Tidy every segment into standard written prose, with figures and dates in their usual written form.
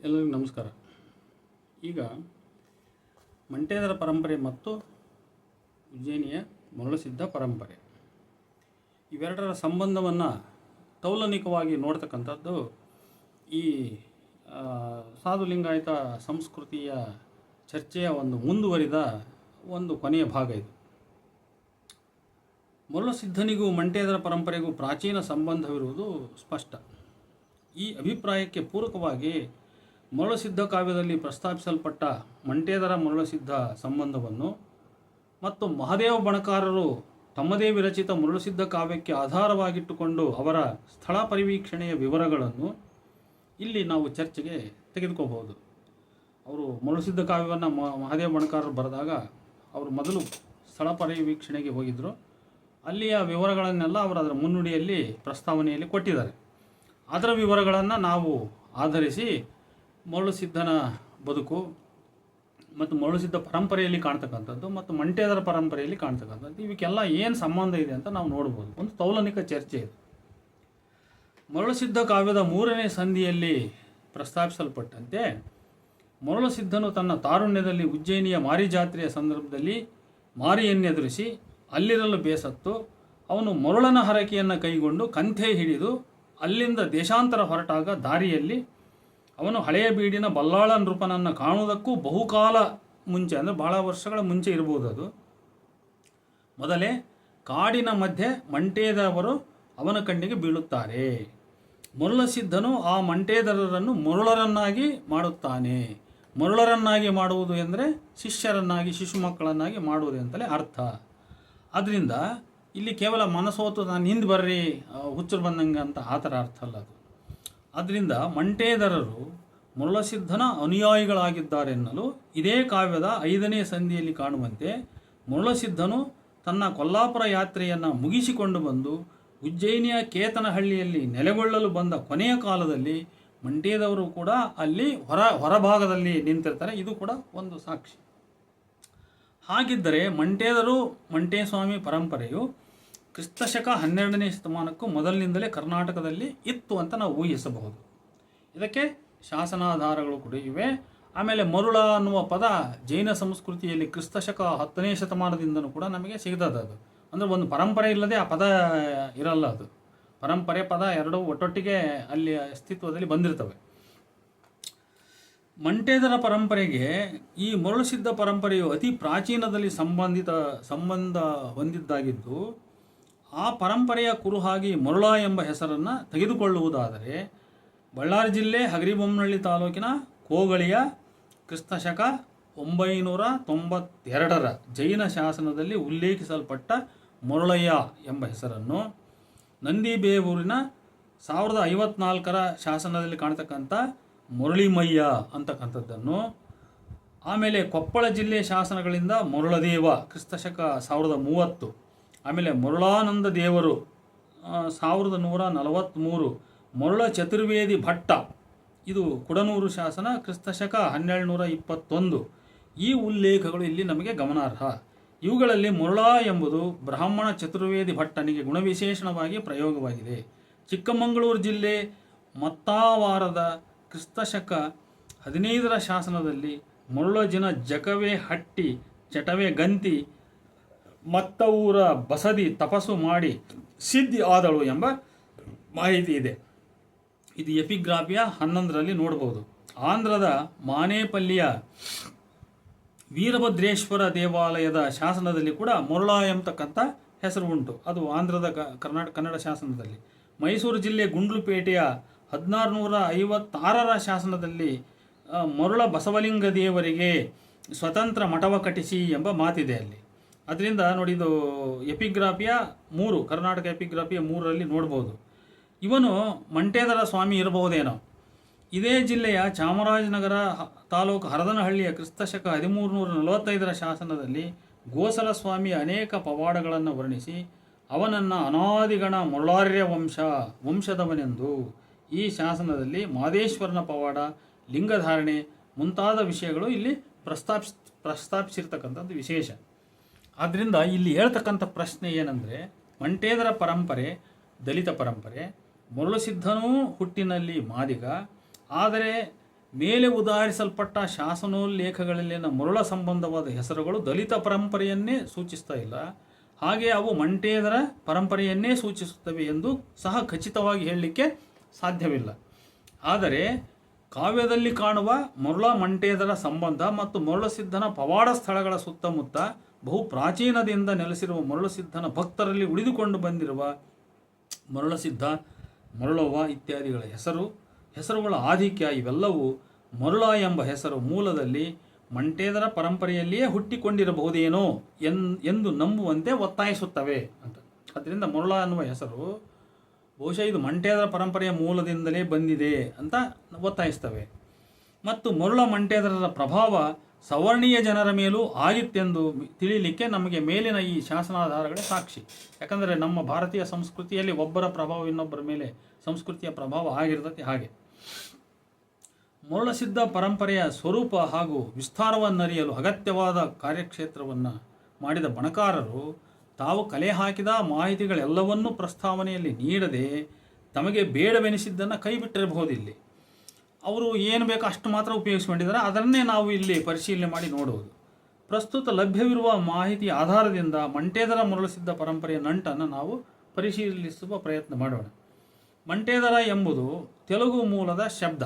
ಎಲ್ಲರಿಗೂ ನಮಸ್ಕಾರ. ಈಗ ಮಂಟೇದರ ಪರಂಪರೆ ಮತ್ತು ಉಜ್ಜಯಿನಿಯ ಮರಳುಸಿದ್ಧ ಪರಂಪರೆ ಇವೆರಡರ ಸಂಬಂಧವನ್ನು ತೌಲನಿಕವಾಗಿ ನೋಡ್ತಕ್ಕಂಥದ್ದು ಈ ಸಾಧುಲಿಂಗಾಯತ ಸಂಸ್ಕೃತಿಯ ಚರ್ಚೆಯ ಒಂದು ಮುಂದುವರಿದ ಒಂದು ಕೊನೆಯ ಭಾಗ ಇದು. ಮರಳುಸಿದ್ಧನಿಗೂ ಮಂಟೇದರ ಪರಂಪರೆಗೂ ಪ್ರಾಚೀನ ಸಂಬಂಧವಿರುವುದು ಸ್ಪಷ್ಟ. ಈ ಅಭಿಪ್ರಾಯಕ್ಕೆ ಪೂರಕವಾಗಿ ಮರಳುಸಿದ್ಧ ಕಾವ್ಯದಲ್ಲಿ ಪ್ರಸ್ತಾಪಿಸಲ್ಪಟ್ಟ ಮಂಟೇದರ ಮರಳುಸಿದ್ಧ ಸಂಬಂಧವನ್ನು ಮತ್ತು ಮಹಾದೇವ ಬಣಕಾರರು ತಮ್ಮದೇ ವಿರಚಿತ ಮರಳುಸಿದ್ಧ ಕಾವ್ಯಕ್ಕೆ ಆಧಾರವಾಗಿಟ್ಟುಕೊಂಡು ಅವರ ಸ್ಥಳ ಪರಿವೀಕ್ಷಣೆಯ ವಿವರಗಳನ್ನು ಇಲ್ಲಿ ನಾವು ಚರ್ಚೆಗೆ ತೆಗೆದುಕೋಬಹುದು. ಅವರು ಮರಳುಸಿದ್ಧ ಕಾವ್ಯವನ್ನು ಮಹಾದೇವ ಬಣಕಾರರು ಬರೆದಾಗ ಅವರು ಮೊದಲು ಸ್ಥಳ ಪರಿವೀಕ್ಷಣೆಗೆ ಹೋಗಿದ್ದರು. ಅಲ್ಲಿಯ ವಿವರಗಳನ್ನೆಲ್ಲ ಅವರು ಅದರ ಮುನ್ನುಡಿಯಲ್ಲಿ ಪ್ರಸ್ತಾವನೆಯಲ್ಲಿ ಕೊಟ್ಟಿದ್ದಾರೆ. ಅದರ ವಿವರಗಳನ್ನು ನಾವು ಆಧರಿಸಿ ಮರಳುಸಿದ್ಧನ ಬದುಕು ಮತ್ತು ಮರಳುಸಿದ್ಧ ಪರಂಪರೆಯಲ್ಲಿ ಕಾಣ್ತಕ್ಕಂಥದ್ದು ಮತ್ತು ಮಂಟೇದರ ಪರಂಪರೆಯಲ್ಲಿ ಕಾಣ್ತಕ್ಕಂಥದ್ದು ಇವಕ್ಕೆಲ್ಲ ಏನು ಸಂಬಂಧ ಇದೆ ಅಂತ ನಾವು ನೋಡ್ಬೋದು. ಒಂದು ತೌಲನಿಕ ಚರ್ಚೆ ಇದೆ. ಮರಳುಸಿದ್ಧ ಕಾವ್ಯದ 3ನೇ ಸಂಧಿಯಲ್ಲಿ ಪ್ರಸ್ತಾಪಿಸಲ್ಪಟ್ಟಂತೆ ಮರಳುಸಿದ್ಧನು ತನ್ನ ತಾರುಣ್ಯದಲ್ಲಿ ಉಜ್ಜಯಿನಿಯ ಮಾರಿ ಜಾತ್ರೆಯ ಸಂದರ್ಭದಲ್ಲಿ ಮಾರಿಯನ್ನೆದುರಿಸಿ ಅಲ್ಲಿರಲು ಬೇಸತ್ತು ಅವನು ಮರುಳನ ಹರಕೆಯನ್ನು ಕೈಗೊಂಡು ಕಂಥೆ ಹಿಡಿದು ಅಲ್ಲಿಂದ ದೇಶಾಂತರ ಹೊರಟಾಗ ದಾರಿಯಲ್ಲಿ ಅವನು ಹಳೆಯ ಬೀಡಿನ ಬಲ್ಲಾಳ ನೃಪನನ್ನು ಕಾಣುವುದಕ್ಕೂ ಬಹುಕಾಲ ಮುಂಚೆ, ಅಂದರೆ ಬಹಳ ವರ್ಷಗಳ ಮುಂಚೆ ಇರ್ಬೋದು, ಅದು ಮೊದಲೇ ಕಾಡಿನ ಮಧ್ಯೆ ಮಂಟೇದರವರು ಅವನ ಕಣ್ಣಿಗೆ ಬೀಳುತ್ತಾರೆ. ಮರಳುಸಿದ್ಧನು ಆ ಮಂಟೇದರರನ್ನು ಮರುಳರನ್ನಾಗಿ ಮಾಡುತ್ತಾನೆ. ಮರುಳರನ್ನಾಗಿ ಮಾಡುವುದು ಎಂದರೆ ಶಿಷ್ಯರನ್ನಾಗಿ, ಶಿಶು ಮಕ್ಕಳನ್ನಾಗಿ ಮಾಡುವುದು ಅಂತಲೇ ಅರ್ಥ. ಆದ್ದರಿಂದ ಇಲ್ಲಿ ಕೇವಲ ಮನಸೋತು ನಾನು ಹಿಂದೆ ಬರ್ರಿ ಹುಚ್ಚರು ಬಂದಂಗೆ ಅಂತ ಆ ಥರ ಅರ್ಥ ಅಲ್ಲ ಅದು. ಆದ್ದರಿಂದ ಮಂಟೇದರರು ಮರಳುಸಿದ್ಧನ ಅನುಯಾಯಿಗಳಾಗಿದ್ದಾರೆನ್ನಲು ಇದೇ ಕಾವ್ಯದ 5ನೇ ಸಂಧಿಯಲ್ಲಿ ಕಾಣುವಂತೆ ಮರಳುಸಿದ್ಧನು ತನ್ನ ಕೊಲ್ಲಾಪುರ ಯಾತ್ರೆಯನ್ನು ಮುಗಿಸಿಕೊಂಡು ಬಂದು ಉಜ್ಜಯಿನಿಯ ಕೇತನಹಳ್ಳಿಯಲ್ಲಿ ನೆಲೆಗೊಳ್ಳಲು ಬಂದ ಕೊನೆಯ ಕಾಲದಲ್ಲಿ ಮಂಟೇದವರು ಕೂಡ ಅಲ್ಲಿ ಹೊರಭಾಗದಲ್ಲಿ ನಿಂತಿರ್ತಾರೆ. ಇದು ಕೂಡ ಒಂದು ಸಾಕ್ಷಿ. ಹಾಗಿದ್ದರೆ ಮಂಟೇಸ್ವಾಮಿ ಪರಂಪರೆಯು ಕ್ರಿಸ್ತಶಕ 12ನೇ ಶತಮಾನಕ್ಕೂ ಮೊದಲಿನಿಂದಲೇ ಕರ್ನಾಟಕದಲ್ಲಿ ಇತ್ತು ಅಂತ ನಾವು ಊಹಿಸಬಹುದು. ಇದಕ್ಕೆ ಶಾಸನಾಧಾರಗಳು ಕೂಡ ಇವೆ. ಆಮೇಲೆ ಮರುಳ ಅನ್ನುವ ಪದ ಜೈನ ಸಂಸ್ಕೃತಿಯಲ್ಲಿ ಕ್ರಿಸ್ತಶಕ 10ನೇ ಶತಮಾನದಿಂದನೂ ಕೂಡ ನಮಗೆ ಸಿಗ್ತದೆ. ಅದು ಅಂದರೆ ಒಂದು ಪರಂಪರೆ ಇಲ್ಲದೆ ಆ ಪದ ಇರಲ್ಲ. ಅದು ಪರಂಪರೆ ಪದ ಎರಡೂ ಒಟ್ಟೊಟ್ಟಿಗೆ ಅಲ್ಲಿ ಅಸ್ತಿತ್ವದಲ್ಲಿ ಬಂದಿರ್ತವೆ. ಮಂಟೇದರ ಪರಂಪರೆಗೆ ಈ ಮರಳುಸಿದ್ಧ ಪರಂಪರೆಯು ಅತಿ ಪ್ರಾಚೀನದಲ್ಲಿ ಸಂಬಂಧ ಹೊಂದಿದ್ದಾಗಿದ್ದು, ಆ ಪರಂಪರೆಯ ಕುರುಹಾಗಿ ಮರುಳ ಎಂಬ ಹೆಸರನ್ನು ತೆಗೆದುಕೊಳ್ಳುವುದಾದರೆ ಬಳ್ಳಾರಿ ಜಿಲ್ಲೆ ಹಗರಿಬೊಮ್ಮನಹಳ್ಳಿ ತಾಲೂಕಿನ ಕೋಗಳಿಯ ಕ್ರಿಸ್ತಶಕ 992ರ ಜೈನ ಶಾಸನದಲ್ಲಿ ಉಲ್ಲೇಖಿಸಲ್ಪಟ್ಟ ಮರುಳಯ್ಯ ಎಂಬ ಹೆಸರನ್ನು, ನಂದಿಬೇವೂರಿನ 1054ರ ಶಾಸನದಲ್ಲಿ ಕಾಣ್ತಕ್ಕಂಥ ಮರುಳಿಮಯ್ಯ ಅಂತಕ್ಕಂಥದ್ದನ್ನು, ಆಮೇಲೆ ಕೊಪ್ಪಳ ಜಿಲ್ಲೆ ಶಾಸನಗಳಿಂದ ಮರುಳದೇವ ಕ್ರಿಸ್ತಶಕ 1030, ಆಮೇಲೆ ಮರುಳಾನಂದ ದೇವರು 1143, ಮರುಳ ಚತುರ್ವೇದಿ ಭಟ್ಟ ಇದು ಕುಡನೂರು ಶಾಸನ ಕ್ರಿಸ್ತಶಕ 1221. ಈ ಉಲ್ಲೇಖಗಳು ಇಲ್ಲಿ ನಮಗೆ ಗಮನಾರ್ಹ. ಇವುಗಳಲ್ಲಿ ಮರುಳ ಎಂಬುದು ಬ್ರಾಹ್ಮಣ ಚತುರ್ವೇದಿ ಭಟ್ಟನಿಗೆ ಗುಣವಿಶೇಷಣವಾಗಿ ಪ್ರಯೋಗವಾಗಿದೆ. ಚಿಕ್ಕಮಗಳೂರು ಜಿಲ್ಲೆ ಮತ್ತಾವಾರದ ಕ್ರಿಸ್ತಶಕ 15ರ ಶಾಸನದಲ್ಲಿ ಮರುಳಜಿನ ಜಕವೇ ಹಟ್ಟಿ ಚಟವೇ ಗಂತಿ ಮತ್ತವೂರ ಬಸದಿ ತಪಸ್ಸು ಮಾಡಿ ಸಿದ್ಧಿ ಆದಳು ಎಂಬ ಮಾಹಿತಿ ಇದೆ. ಇದು ಎಪಿಗ್ರಾಫಿಯ 11ರಲ್ಲಿ ನೋಡ್ಬೋದು. ಆಂಧ್ರದ ಮಾನೇಪಲ್ಲಿಯ ವೀರಭದ್ರೇಶ್ವರ ದೇವಾಲಯದ ಶಾಸನದಲ್ಲಿ ಕೂಡ ಮರುಳ ಎಂಬತಕ್ಕಂಥ ಹೆಸರು ಉಂಟು. ಅದು ಆಂಧ್ರದ ಕನ್ನಡ ಶಾಸನದಲ್ಲಿ. ಮೈಸೂರು ಜಿಲ್ಲೆ ಗುಂಡ್ಲುಪೇಟೆಯ 1656ರ ಶಾಸನದಲ್ಲಿ ಮರುಳ ಬಸವಲಿಂಗ ದೇವರಿಗೆ ಸ್ವತಂತ್ರ ಮಠವ ಕಟ್ಟಿಸಿ ಎಂಬ ಮಾತಿದೆ ಅಲ್ಲಿ. ಅದರಿಂದ ನೋಡಿ, ಇದು ಎಪಿಗ್ರಾಫಿಯ 3, ಕರ್ನಾಟಕ ಎಪಿಗ್ರಾಫಿಯ 3ರಲ್ಲಿ ನೋಡ್ಬೋದು. ಇವನು ಮಂಟೇದರ ಸ್ವಾಮಿ ಇರಬಹುದೇನೋ. ಇದೇ ಜಿಲ್ಲೆಯ ಚಾಮರಾಜನಗರ ತಾಲೂಕು ಹರದನಹಳ್ಳಿಯ ಕ್ರಿಸ್ತಶಕ 1345ರ ಶಾಸನದಲ್ಲಿ ಗೋಸಲ ಸ್ವಾಮಿಯ ಅನೇಕ ಪವಾಡಗಳನ್ನು ವರ್ಣಿಸಿ ಅವನನ್ನು ಅನಾದಿಗಣ ಮರುಳಾರ್ಯ ವಂಶದವನೆಂದು ಈ ಶಾಸನದಲ್ಲಿ ಮಾದೇಶ್ವರನ ಪವಾಡ, ಲಿಂಗಧಾರಣೆ ಮುಂತಾದ ವಿಷಯಗಳು ಇಲ್ಲಿ ಪ್ರಸ್ತಾಪಿಸಿರ್ತಕ್ಕಂಥದ್ದು ವಿಶೇಷ. ಆದ್ದರಿಂದ ಇಲ್ಲಿ ಹೇಳ್ತಕ್ಕಂಥ ಪ್ರಶ್ನೆ ಏನಂದರೆ, ಮಂಟೇದರ ಪರಂಪರೆ ದಲಿತ ಪರಂಪರೆ, ಮರಳುಸಿದ್ಧನೂ ಹುಟ್ಟಿನಲ್ಲಿ ಮಾದಿಗ, ಆದರೆ ಮೇಲೆ ಉದಾಹರಿಸಲ್ಪಟ್ಟ ಶಾಸನೋಲ್ಲೇಖಗಳಲ್ಲಿನ ಮರುಳ ಸಂಬಂಧವಾದ ಹೆಸರುಗಳು ದಲಿತ ಪರಂಪರೆಯನ್ನೇ ಸೂಚಿಸ್ತಾ ಇಲ್ಲ, ಹಾಗೆ ಅವು ಮಂಟೇದರ ಪರಂಪರೆಯನ್ನೇ ಸೂಚಿಸುತ್ತವೆ ಎಂದು ಸಹ ಖಚಿತವಾಗಿ ಹೇಳಲಿಕ್ಕೆ ಸಾಧ್ಯವಿಲ್ಲ. ಆದರೆ ಕಾವ್ಯದಲ್ಲಿ ಕಾಣುವ ಮರುಳ ಮಂಟೇದರ ಸಂಬಂಧ ಮತ್ತು ಮರುಳಸಿದ್ಧನ ಪವಾಡ ಸ್ಥಳಗಳ ಸುತ್ತಮುತ್ತ ಬಹು ಪ್ರಾಚೀನದಿಂದ ನೆಲೆಸಿರುವ ಮರುಳಸಿದ್ಧನ ಭಕ್ತರಲ್ಲಿ ಉಳಿದುಕೊಂಡು ಬಂದಿರುವ ಮರುಳಸಿದ್ಧ, ಮರುಳವ್ವ ಇತ್ಯಾದಿಗಳ ಹೆಸರುಗಳ ಆಧಿಕ್ಯ ಇವೆಲ್ಲವೂ ಮರುಳ ಎಂಬ ಹೆಸರು ಮೂಲದಲ್ಲಿ ಮಂಟೇದರ ಪರಂಪರೆಯಲ್ಲಿಯೇ ಹುಟ್ಟಿಕೊಂಡಿರಬಹುದೇನೋ ಎಂದು ನಂಬುವಂತೆ ಒತ್ತಾಯಿಸುತ್ತವೆ ಅಂತ. ಅದರಿಂದ ಮರುಳ ಅನ್ನುವ ಹೆಸರು ಬಹುಶಃ ಇದು ಮಂಟೇದರ ಪರಂಪರೆಯ ಮೂಲದಿಂದಲೇ ಬಂದಿದೆ ಅಂತ ಒತ್ತಾಯಿಸ್ತವೆ. ಮತ್ತು ಮರುಳ ಮಂಟೇದರರ ಪ್ರಭಾವ ಸವರ್ಣೀಯ ಜನರ ಮೇಲೂ ಆಗಿತ್ತೆಂದು ತಿಳಿಯಲಿಕ್ಕೆ ನಮಗೆ ಮೇಲಿನ ಈ ಶಾಸನಾಧಾರಗಳೇ ಸಾಕ್ಷಿ. ಯಾಕಂದರೆ ನಮ್ಮ ಭಾರತೀಯ ಸಂಸ್ಕೃತಿಯಲ್ಲಿ ಒಬ್ಬರ ಪ್ರಭಾವ ಇನ್ನೊಬ್ಬರ ಮೇಲೆ ಸಂಸ್ಕೃತಿಯ ಪ್ರಭಾವ ಆಗಿರ್ತದೆ. ಹಾಗೆ ಮರುಳಸಿದ್ಧ ಪರಂಪರೆಯ ಸ್ವರೂಪ ಹಾಗೂ ವಿಸ್ತಾರವನ್ನರಿಯಲು ಅಗತ್ಯವಾದ ಕಾರ್ಯಕ್ಷೇತ್ರವನ್ನು ಮಾಡಿದ ಬಣಕಾರರು ತಾವು ಕಲೆ ಹಾಕಿದ ಮಾಹಿತಿಗಳೆಲ್ಲವನ್ನೂ ಪ್ರಸ್ತಾವನೆಯಲ್ಲಿ ನೀಡದೆ ತಮಗೆ ಬೇಡವೆನಿಸಿದ್ದನ್ನು ಕೈಬಿಟ್ಟಿರಬಹುದಿಲ್ಲಿ. ಅವರು ಏನು ಬೇಕೋ ಅಷ್ಟು ಮಾತ್ರ ಉಪಯೋಗಿಸಿಕೊಂಡಿದ್ದಾರೆ, ಅದನ್ನೇ ನಾವು ಇಲ್ಲಿ ಪರಿಶೀಲನೆ ಮಾಡಿ ನೋಡುವುದು. ಪ್ರಸ್ತುತ ಲಭ್ಯವಿರುವ ಮಾಹಿತಿಯ ಆಧಾರದಿಂದ ಮಂಟೇದರ ಮರುಳಸಿದ್ಧ ಪರಂಪರೆಯ ನಂಟನ್ನು ನಾವು ಪರಿಶೀಲಿಸುವ ಪ್ರಯತ್ನ ಮಾಡೋಣ. ಮಂಟೇದರ ಎಂಬುದು ತೆಲುಗು ಮೂಲದ ಶಬ್ದ.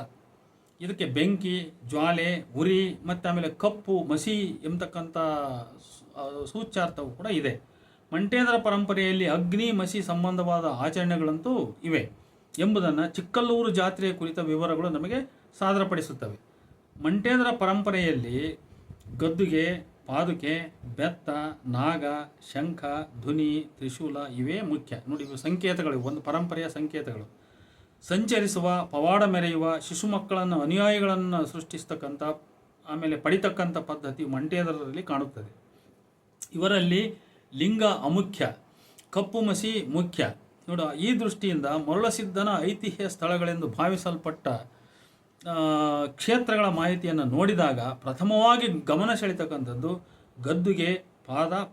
ಇದಕ್ಕೆ ಬೆಂಕಿ, ಜ್ವಾಲೆ, ಉರಿ ಮತ್ತು ಆಮೇಲೆ ಕಪ್ಪು, ಮಸಿ ಎಂಬತಕ್ಕಂಥ ಸೂಚ್ಯಾರ್ಥವು ಕೂಡ ಇದೆ. ಮಂಟೇದರ ಪರಂಪರೆಯಲ್ಲಿ ಅಗ್ನಿ, ಮಸಿ ಸಂಬಂಧವಾದ ಆಚರಣೆಗಳಂತೂ ಇವೆ ಎಂಬುದನ್ನು ಚಿಕ್ಕಲ್ಲೂರು ಜಾತ್ರೆಯ ಕುರಿತ ವಿವರಗಳು ನಮಗೆ ಸಾದರಪಡಿಸುತ್ತವೆ. ಮಂಟೇದರ ಪರಂಪರೆಯಲ್ಲಿ ಗದ್ದುಗೆ, ಪಾದುಕೆ, ಬೆತ್ತ, ನಾಗ, ಶಂಖ, ಧ್ವನಿ, ತ್ರಿಶೂಲ ಇವೇ ಮುಖ್ಯ. ನೋಡಿ, ಇವು ಸಂಕೇತಗಳು, ಒಂದು ಪರಂಪರೆಯ ಸಂಕೇತಗಳು. ಸಂಚರಿಸುವ, ಪವಾಡ ಮೆರೆಯುವ, ಶಿಶು ಮಕ್ಕಳನ್ನು, ಅನುಯಾಯಿಗಳನ್ನು ಸೃಷ್ಟಿಸ್ತಕ್ಕಂಥ ಆಮೇಲೆ ಪಡಿತಕ್ಕಂಥ ಪದ್ಧತಿ ಮಂಟೇದರರಲ್ಲಿ ಕಾಣುತ್ತದೆ. ಇವರಲ್ಲಿ ಲಿಂಗ ಅಮುಖ್ಯ, ಕಪ್ಪು ಮಸಿ ಮುಖ್ಯ. ನೋಡ, ಈ ದೃಷ್ಟಿಯಿಂದ ಮರುಳಸಿದ್ಧನ ಐತಿಹ್ಯ ಸ್ಥಳಗಳೆಂದು ಭಾವಿಸಲ್ಪಟ್ಟ ಕ್ಷೇತ್ರಗಳ ಮಾಹಿತಿಯನ್ನು ನೋಡಿದಾಗ ಪ್ರಥಮವಾಗಿ ಗಮನ ಸೆಳೆತಕ್ಕಂಥದ್ದು ಗದ್ದುಗೆ,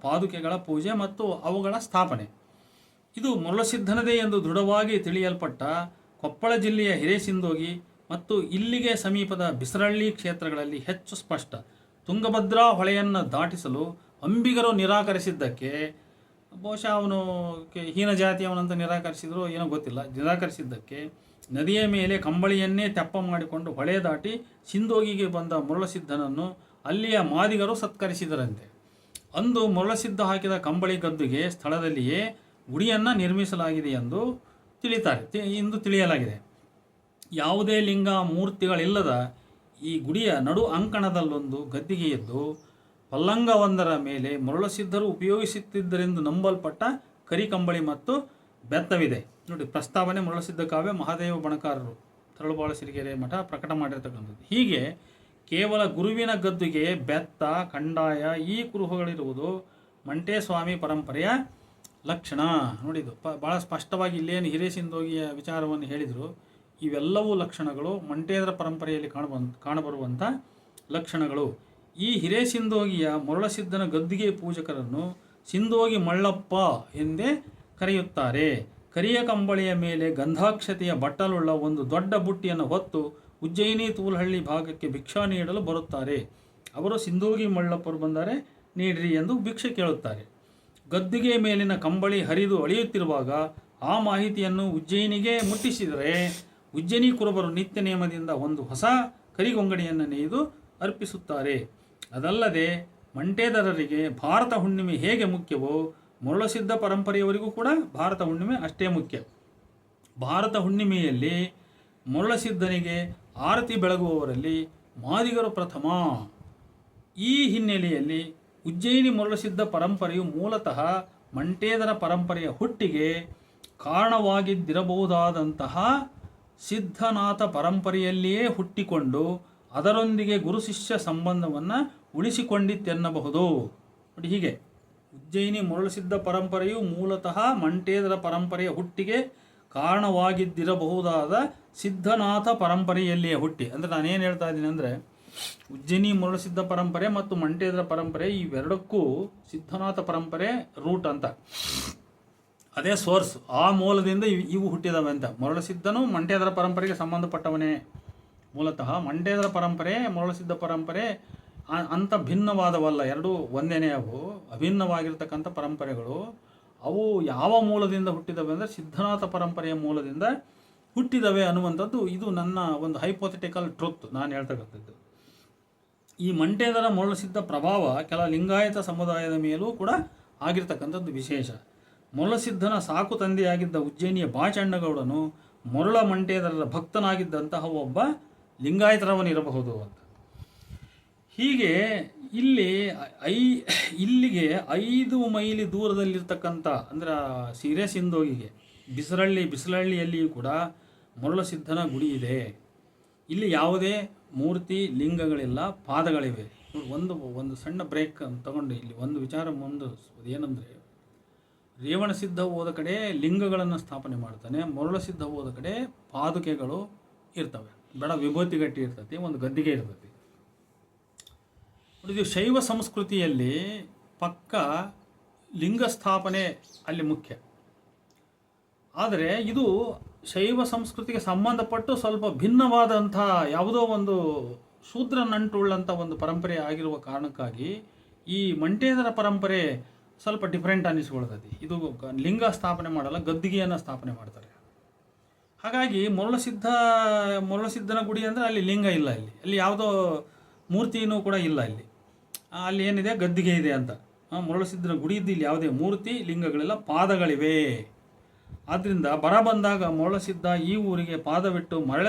ಪಾದುಕೆಗಳ ಪೂಜೆ ಮತ್ತು ಅವುಗಳ ಸ್ಥಾಪನೆ. ಇದು ಮರುಳಸಿದ್ಧನದೇ ಎಂದು ದೃಢವಾಗಿ ತಿಳಿಯಲ್ಪಟ್ಟ ಕೊಪ್ಪಳ ಜಿಲ್ಲೆಯ ಹಿರೇಸಿಂದೋಗಿ ಮತ್ತು ಇಲ್ಲಿಗೆ ಸಮೀಪದ ಬಿಸರಳ್ಳಿ ಕ್ಷೇತ್ರಗಳಲ್ಲಿ ಹೆಚ್ಚು ಸ್ಪಷ್ಟ. ತುಂಗಭದ್ರಾ ಹೊಳೆಯನ್ನು ದಾಟಿಸಲು ಅಂಬಿಗರು ನಿರಾಕರಿಸಿದ್ದಕ್ಕೆ, ಬಹುಶಃ ಅವನು ಹೀನ ಜಾತಿಯವನಂತ ನಿರಾಕರಿಸಿದ್ರು ಏನೋ ಗೊತ್ತಿಲ್ಲ, ನಿರಾಕರಿಸಿದ್ದಕ್ಕೆ ನದಿಯ ಮೇಲೆ ಕಂಬಳಿಯನ್ನೇ ತೆಪ್ಪ ಮಾಡಿಕೊಂಡು ಹೊಳೆ ದಾಟಿ ಸಿಂದೋಗಿಗೆ ಬಂದ ಮರುಳಸಿದ್ಧನನ್ನು ಅಲ್ಲಿಯ ಮಾದಿಗರು ಸತ್ಕರಿಸಿದರಂತೆ. ಅಂದು ಮರುಳಸಿದ್ಧ ಹಾಕಿದ ಕಂಬಳಿ ಗದ್ದುಗೆ ಸ್ಥಳದಲ್ಲಿಯೇ ಗುಡಿಯನ್ನು ನಿರ್ಮಿಸಲಾಗಿದೆ ಎಂದು ಇಂದು ತಿಳಿಯಲಾಗಿದೆ. ಯಾವುದೇ ಲಿಂಗ ಮೂರ್ತಿಗಳಿಲ್ಲದ ಈ ಗುಡಿಯ ನಡು ಅಂಕಣದಲ್ಲೊಂದು ಗದ್ದಿಗೆಯದ್ದು ಪಲ್ಲಂಗವೊಂದರ ಮೇಲೆ ಮರುಳಸಿದ್ಧರು ಉಪಯೋಗಿಸುತ್ತಿದ್ದರೆಂದು ನಂಬಲ್ಪಟ್ಟ ಕರಿಕಂಬಳಿ ಮತ್ತು ಬೆತ್ತವಿದೆ. ನೋಡಿ, ಪ್ರಸ್ತಾವನೆ ಮರುಳಸಿದ್ಧ ಕಾವ್ಯ, ಮಹಾದೇವ ಬಣಕಾರರು, ತರಳುಬಾಳು ಸಿರಿಗೆರೆ ಮಠ ಪ್ರಕಟ ಮಾಡಿರ್ತಕ್ಕಂಥದ್ದು. ಹೀಗೆ ಕೇವಲ ಗುರುವಿನ ಗದ್ದುಗೆ, ಬೆತ್ತ, ಕಂಡಾಯ ಈ ಕುರುಹುಗಳಿರುವುದು ಮಂಟೇಸ್ವಾಮಿ ಪರಂಪರೆಯ ಲಕ್ಷಣ. ನೋಡಿದ್ದು ಭಾಳ ಸ್ಪಷ್ಟವಾಗಿ ಇಲ್ಲೇನು ಹಿರೇಸಿಂದೋಗಿಯ ವಿಚಾರವನ್ನು ಹೇಳಿದರು. ಇವೆಲ್ಲವೂ ಲಕ್ಷಣಗಳು ಮಂಟೇದರ ಪರಂಪರೆಯಲ್ಲಿ ಕಾಣಬರುವಂಥ ಲಕ್ಷಣಗಳು. ಈ ಹಿರೇಸಿಂದೋಗಿಯ ಮರುಳಸಿದ್ಧನ ಗದ್ದಿಗೆ ಪೂಜಕರನ್ನು ಸಿಂದೋಗಿ ಮಳ್ಳಪ್ಪ ಎಂದೇ ಕರೆಯುತ್ತಾರೆ. ಕರಿಯ ಕಂಬಳಿಯ ಮೇಲೆ ಗಂಧಾಕ್ಷತೆಯ ಬಟ್ಟಲುಳ್ಳ ಒಂದು ದೊಡ್ಡ ಬುಟ್ಟಿಯನ್ನು ಹೊತ್ತು ಉಜ್ಜಯಿನಿ ತೂಲಹಳ್ಳಿ ಭಾಗಕ್ಕೆ ಭಿಕ್ಷಾ ನೀಡಲು ಬರುತ್ತಾರೆ. ಅವರು ಸಿಂದೋಗಿ ಮಳ್ಳಪ್ಪರು ಬಂದರೆ ನೀಡ್ರಿ ಎಂದು ಭಿಕ್ಷೆ ಕೇಳುತ್ತಾರೆ. ಗದ್ದಿಗೆ ಮೇಲಿನ ಕಂಬಳಿ ಹರಿದು ಅಳಿಯುತ್ತಿರುವಾಗ ಆ ಮಾಹಿತಿಯನ್ನು ಉಜ್ಜಯಿನಿಗೆ ಮುಟ್ಟಿಸಿದರೆ ಉಜ್ಜಯಿನಿ ಕುರುಬರು ನಿತ್ಯ ನೇಮದಿಂದ ಒಂದು ಹೊಸ ಕರಿಗೊಂಗಡಿಯನ್ನು ನೇಯ್ದು ಅರ್ಪಿಸುತ್ತಾರೆ. ಅದಲ್ಲದೆ ಮಂಟೇದರರಿಗೆ ಭಾರತ ಹುಣ್ಣಿಮೆ ಹೇಗೆ ಮುಖ್ಯವೋ ಮರುಳಸಿದ್ಧ ಪರಂಪರೆಯವರಿಗೂ ಕೂಡ ಭಾರತ ಹುಣ್ಣಿಮೆ ಅಷ್ಟೇ ಮುಖ್ಯ. ಭಾರತ ಹುಣ್ಣಿಮೆಯಲ್ಲಿ ಮರುಳಸಿದ್ಧನಿಗೆ ಆರತಿ ಬೆಳಗುವವರಲ್ಲಿ ಮಾದಿಗರು ಪ್ರಥಮ. ಈ ಹಿನ್ನೆಲೆಯಲ್ಲಿ ಉಜ್ಜಯಿನಿ ಮರುಳಸಿದ್ಧ ಪರಂಪರೆಯು ಮೂಲತಃ ಮಂಟೇದರ ಪರಂಪರೆಯ ಹುಟ್ಟಿಗೆ ಕಾರಣವಾಗಿದ್ದಿರಬಹುದಾದಂತಹ ಸಿದ್ಧನಾಥ ಪರಂಪರೆಯಲ್ಲಿಯೇ ಹುಟ್ಟಿಕೊಂಡು ಅದರೊಂದಿಗೆ ಗುರು ಶಿಷ್ಯ ಸಂಬಂಧವನ್ನು ಉಳಿಸಿಕೊಂಡಿತ್ತೆನ್ನಬಹುದು. ನೋಡಿ, ಹೀಗೆ ಉಜ್ಜಯಿನಿ ಮರುಳಸಿದ್ಧ ಪರಂಪರೆಯು ಮೂಲತಃ ಮಂಟೇದರ ಪರಂಪರೆಯ ಹುಟ್ಟಿಗೆ ಕಾರಣವಾಗಿದ್ದಿರಬಹುದಾದ ಸಿದ್ಧನಾಥ ಪರಂಪರೆಯಲ್ಲಿಯೇ ಹುಟ್ಟಿ. ಅಂದರೆ ನಾನೇನು ಹೇಳ್ತಾ ಇದ್ದೀನಿ ಅಂದರೆ, ಉಜ್ಜಯಿನಿ ಮರುಳಸಿದ್ಧ ಪರಂಪರೆ ಮತ್ತು ಮಂಟೇದರ ಪರಂಪರೆ ಇವೆರಡಕ್ಕೂ ಸಿದ್ಧನಾಥ ಪರಂಪರೆ ರೂಟ್ ಅಂತ, ಅದೇ ಸೋರ್ಸ್, ಆ ಮೂಲದಿಂದ ಇವು ಹುಟ್ಟಿದವೆ ಅಂತ. ಮರುಳಸಿದ್ಧನು ಮಂಟೇದರ ಪರಂಪರೆಗೆ ಸಂಬಂಧಪಟ್ಟವನೇ ಮೂಲತಃ ಮಂಟೇದರ ಪರಂಪರೆ ಮರಳಸಿದ್ಧ ಪರಂಪರೆ ಅಂಥ ಭಿನ್ನವಾದವಲ್ಲ, ಎರಡೂ ಒಂದೇನೇ. ಅವು ಅಭಿನ್ನವಾಗಿರ್ತಕ್ಕಂಥ ಪರಂಪರೆಗಳು. ಅವು ಯಾವ ಮೂಲದಿಂದ ಹುಟ್ಟಿದವೆ ಅಂದರೆ ಸಿದ್ಧನಾಥ ಪರಂಪರೆಯ ಮೂಲದಿಂದ ಹುಟ್ಟಿದವೆ ಅನ್ನುವಂಥದ್ದು ಇದು ನನ್ನ ಒಂದು ಹೈಪೋಥೆಟಿಕಲ್ ಟ್ರುತ್ ನಾನು ಹೇಳ್ತಕ್ಕಂಥದ್ದು. ಈ ಮಂಟೇದರ ಮರಳಸಿದ್ಧ ಪ್ರಭಾವ ಕೆಲ ಲಿಂಗಾಯತ ಸಮುದಾಯದ ಮೇಲೂ ಕೂಡ ಆಗಿರ್ತಕ್ಕಂಥದ್ದು ವಿಶೇಷ. ಮರಳಸಿದ್ಧನ ಸಾಕು ತಂದೆಯಾಗಿದ್ದ ಉಜ್ಜಯಿನಿಯ ಬಾಚಣ್ಣಗೌಡನು ಮರಳ ಮಂಟೇದರರ ಭಕ್ತನಾಗಿದ್ದಂತಹ ಒಬ್ಬ ಲಿಂಗಾಯತರವನಿರಬಹುದು ಅಂತ. ಹೀಗೆ ಇಲ್ಲಿಗೆ 5 ಮೈಲಿ ದೂರದಲ್ಲಿರ್ತಕ್ಕಂಥ ಅಂದರೆ ಸಿರೇಸಿಂದೋಗಿಗೆ ಬಿಸಲಹಳ್ಳಿಯಲ್ಲಿಯೂ ಕೂಡ ಮರಳಸಿದ್ಧನ ಗುಡಿ ಇದೆ. ಇಲ್ಲಿ ಯಾವುದೇ ಮೂರ್ತಿ ಲಿಂಗಗಳಿಲ್ಲ, ಪಾದಗಳಿವೆ. ಒಂದು ಸಣ್ಣ ಬ್ರೇಕ್ ತಗೊಂಡು ಇಲ್ಲಿ ಒಂದು ವಿಚಾರ ಮುಂದುವರಿಸೋದು ಏನಂದರೆ, ರೇವಣಸಿದ್ಧ ಹೋದ ಕಡೆ ಲಿಂಗಗಳನ್ನು ಸ್ಥಾಪನೆ ಮಾಡ್ತಾನೆ, ಮರಳಸಿದ್ಧ ಹೋದ ಕಡೆ ಪಾದುಕೆಗಳು ಇರ್ತವೆ, ಬೇಡ ವಿಭೂತಿ ಗಟ್ಟಿ ಇರ್ತೈತಿ, ಒಂದು ಗದ್ದಿಗೆ ಇರ್ತೈತಿ. ಇದು ಶೈವ ಸಂಸ್ಕೃತಿಯಲ್ಲಿ ಪಕ್ಕ ಲಿಂಗ ಸ್ಥಾಪನೆ ಅಲ್ಲಿ ಮುಖ್ಯ. ಆದರೆ ಇದು ಶೈವ ಸಂಸ್ಕೃತಿಗೆ ಸಂಬಂಧಪಟ್ಟು ಸ್ವಲ್ಪ ಭಿನ್ನವಾದಂಥ ಯಾವುದೋ ಒಂದು ಶೂದ್ರ ನಂಟುಳ್ಳಂಥ ಒಂದು ಪರಂಪರೆ ಆಗಿರುವ ಕಾರಣಕ್ಕಾಗಿ ಈ ಮಂಟೇದರ ಪರಂಪರೆ ಸ್ವಲ್ಪ ಡಿಫ್ರೆಂಟ್ ಅನ್ನಿಸ್ಕೊಳ್ತದೆ. ಇದು ಲಿಂಗ ಸ್ಥಾಪನೆ ಮಾಡಲ್ಲ, ಗದ್ದಿಗೆಯನ್ನು ಸ್ಥಾಪನೆ ಮಾಡ್ತಾರೆ. ಹಾಗಾಗಿ ಮರಳಸಿದ್ಧನ ಗುಡಿ ಅಂದರೆ ಅಲ್ಲಿ ಲಿಂಗ ಇಲ್ಲ, ಅಲ್ಲಿ ಯಾವುದೋ ಮೂರ್ತಿನೂ ಕೂಡ ಇಲ್ಲ. ಅಲ್ಲಿ ಏನಿದೆ ಗದ್ದಿಗೆ ಇದೆ ಅಂತ. ಮರಳಸಿದ್ಧನ ಗುಡಿ ಇದ್ದು ಇಲ್ಲಿ ಯಾವುದೇ ಮೂರ್ತಿ ಲಿಂಗಗಳಿಲ್ಲ, ಪಾದಗಳಿವೆ. ಆದ್ದರಿಂದ ಬರ ಬಂದಾಗ ಮರಳಸಿದ್ಧ ಈ ಊರಿಗೆ ಪಾದವಿಟ್ಟು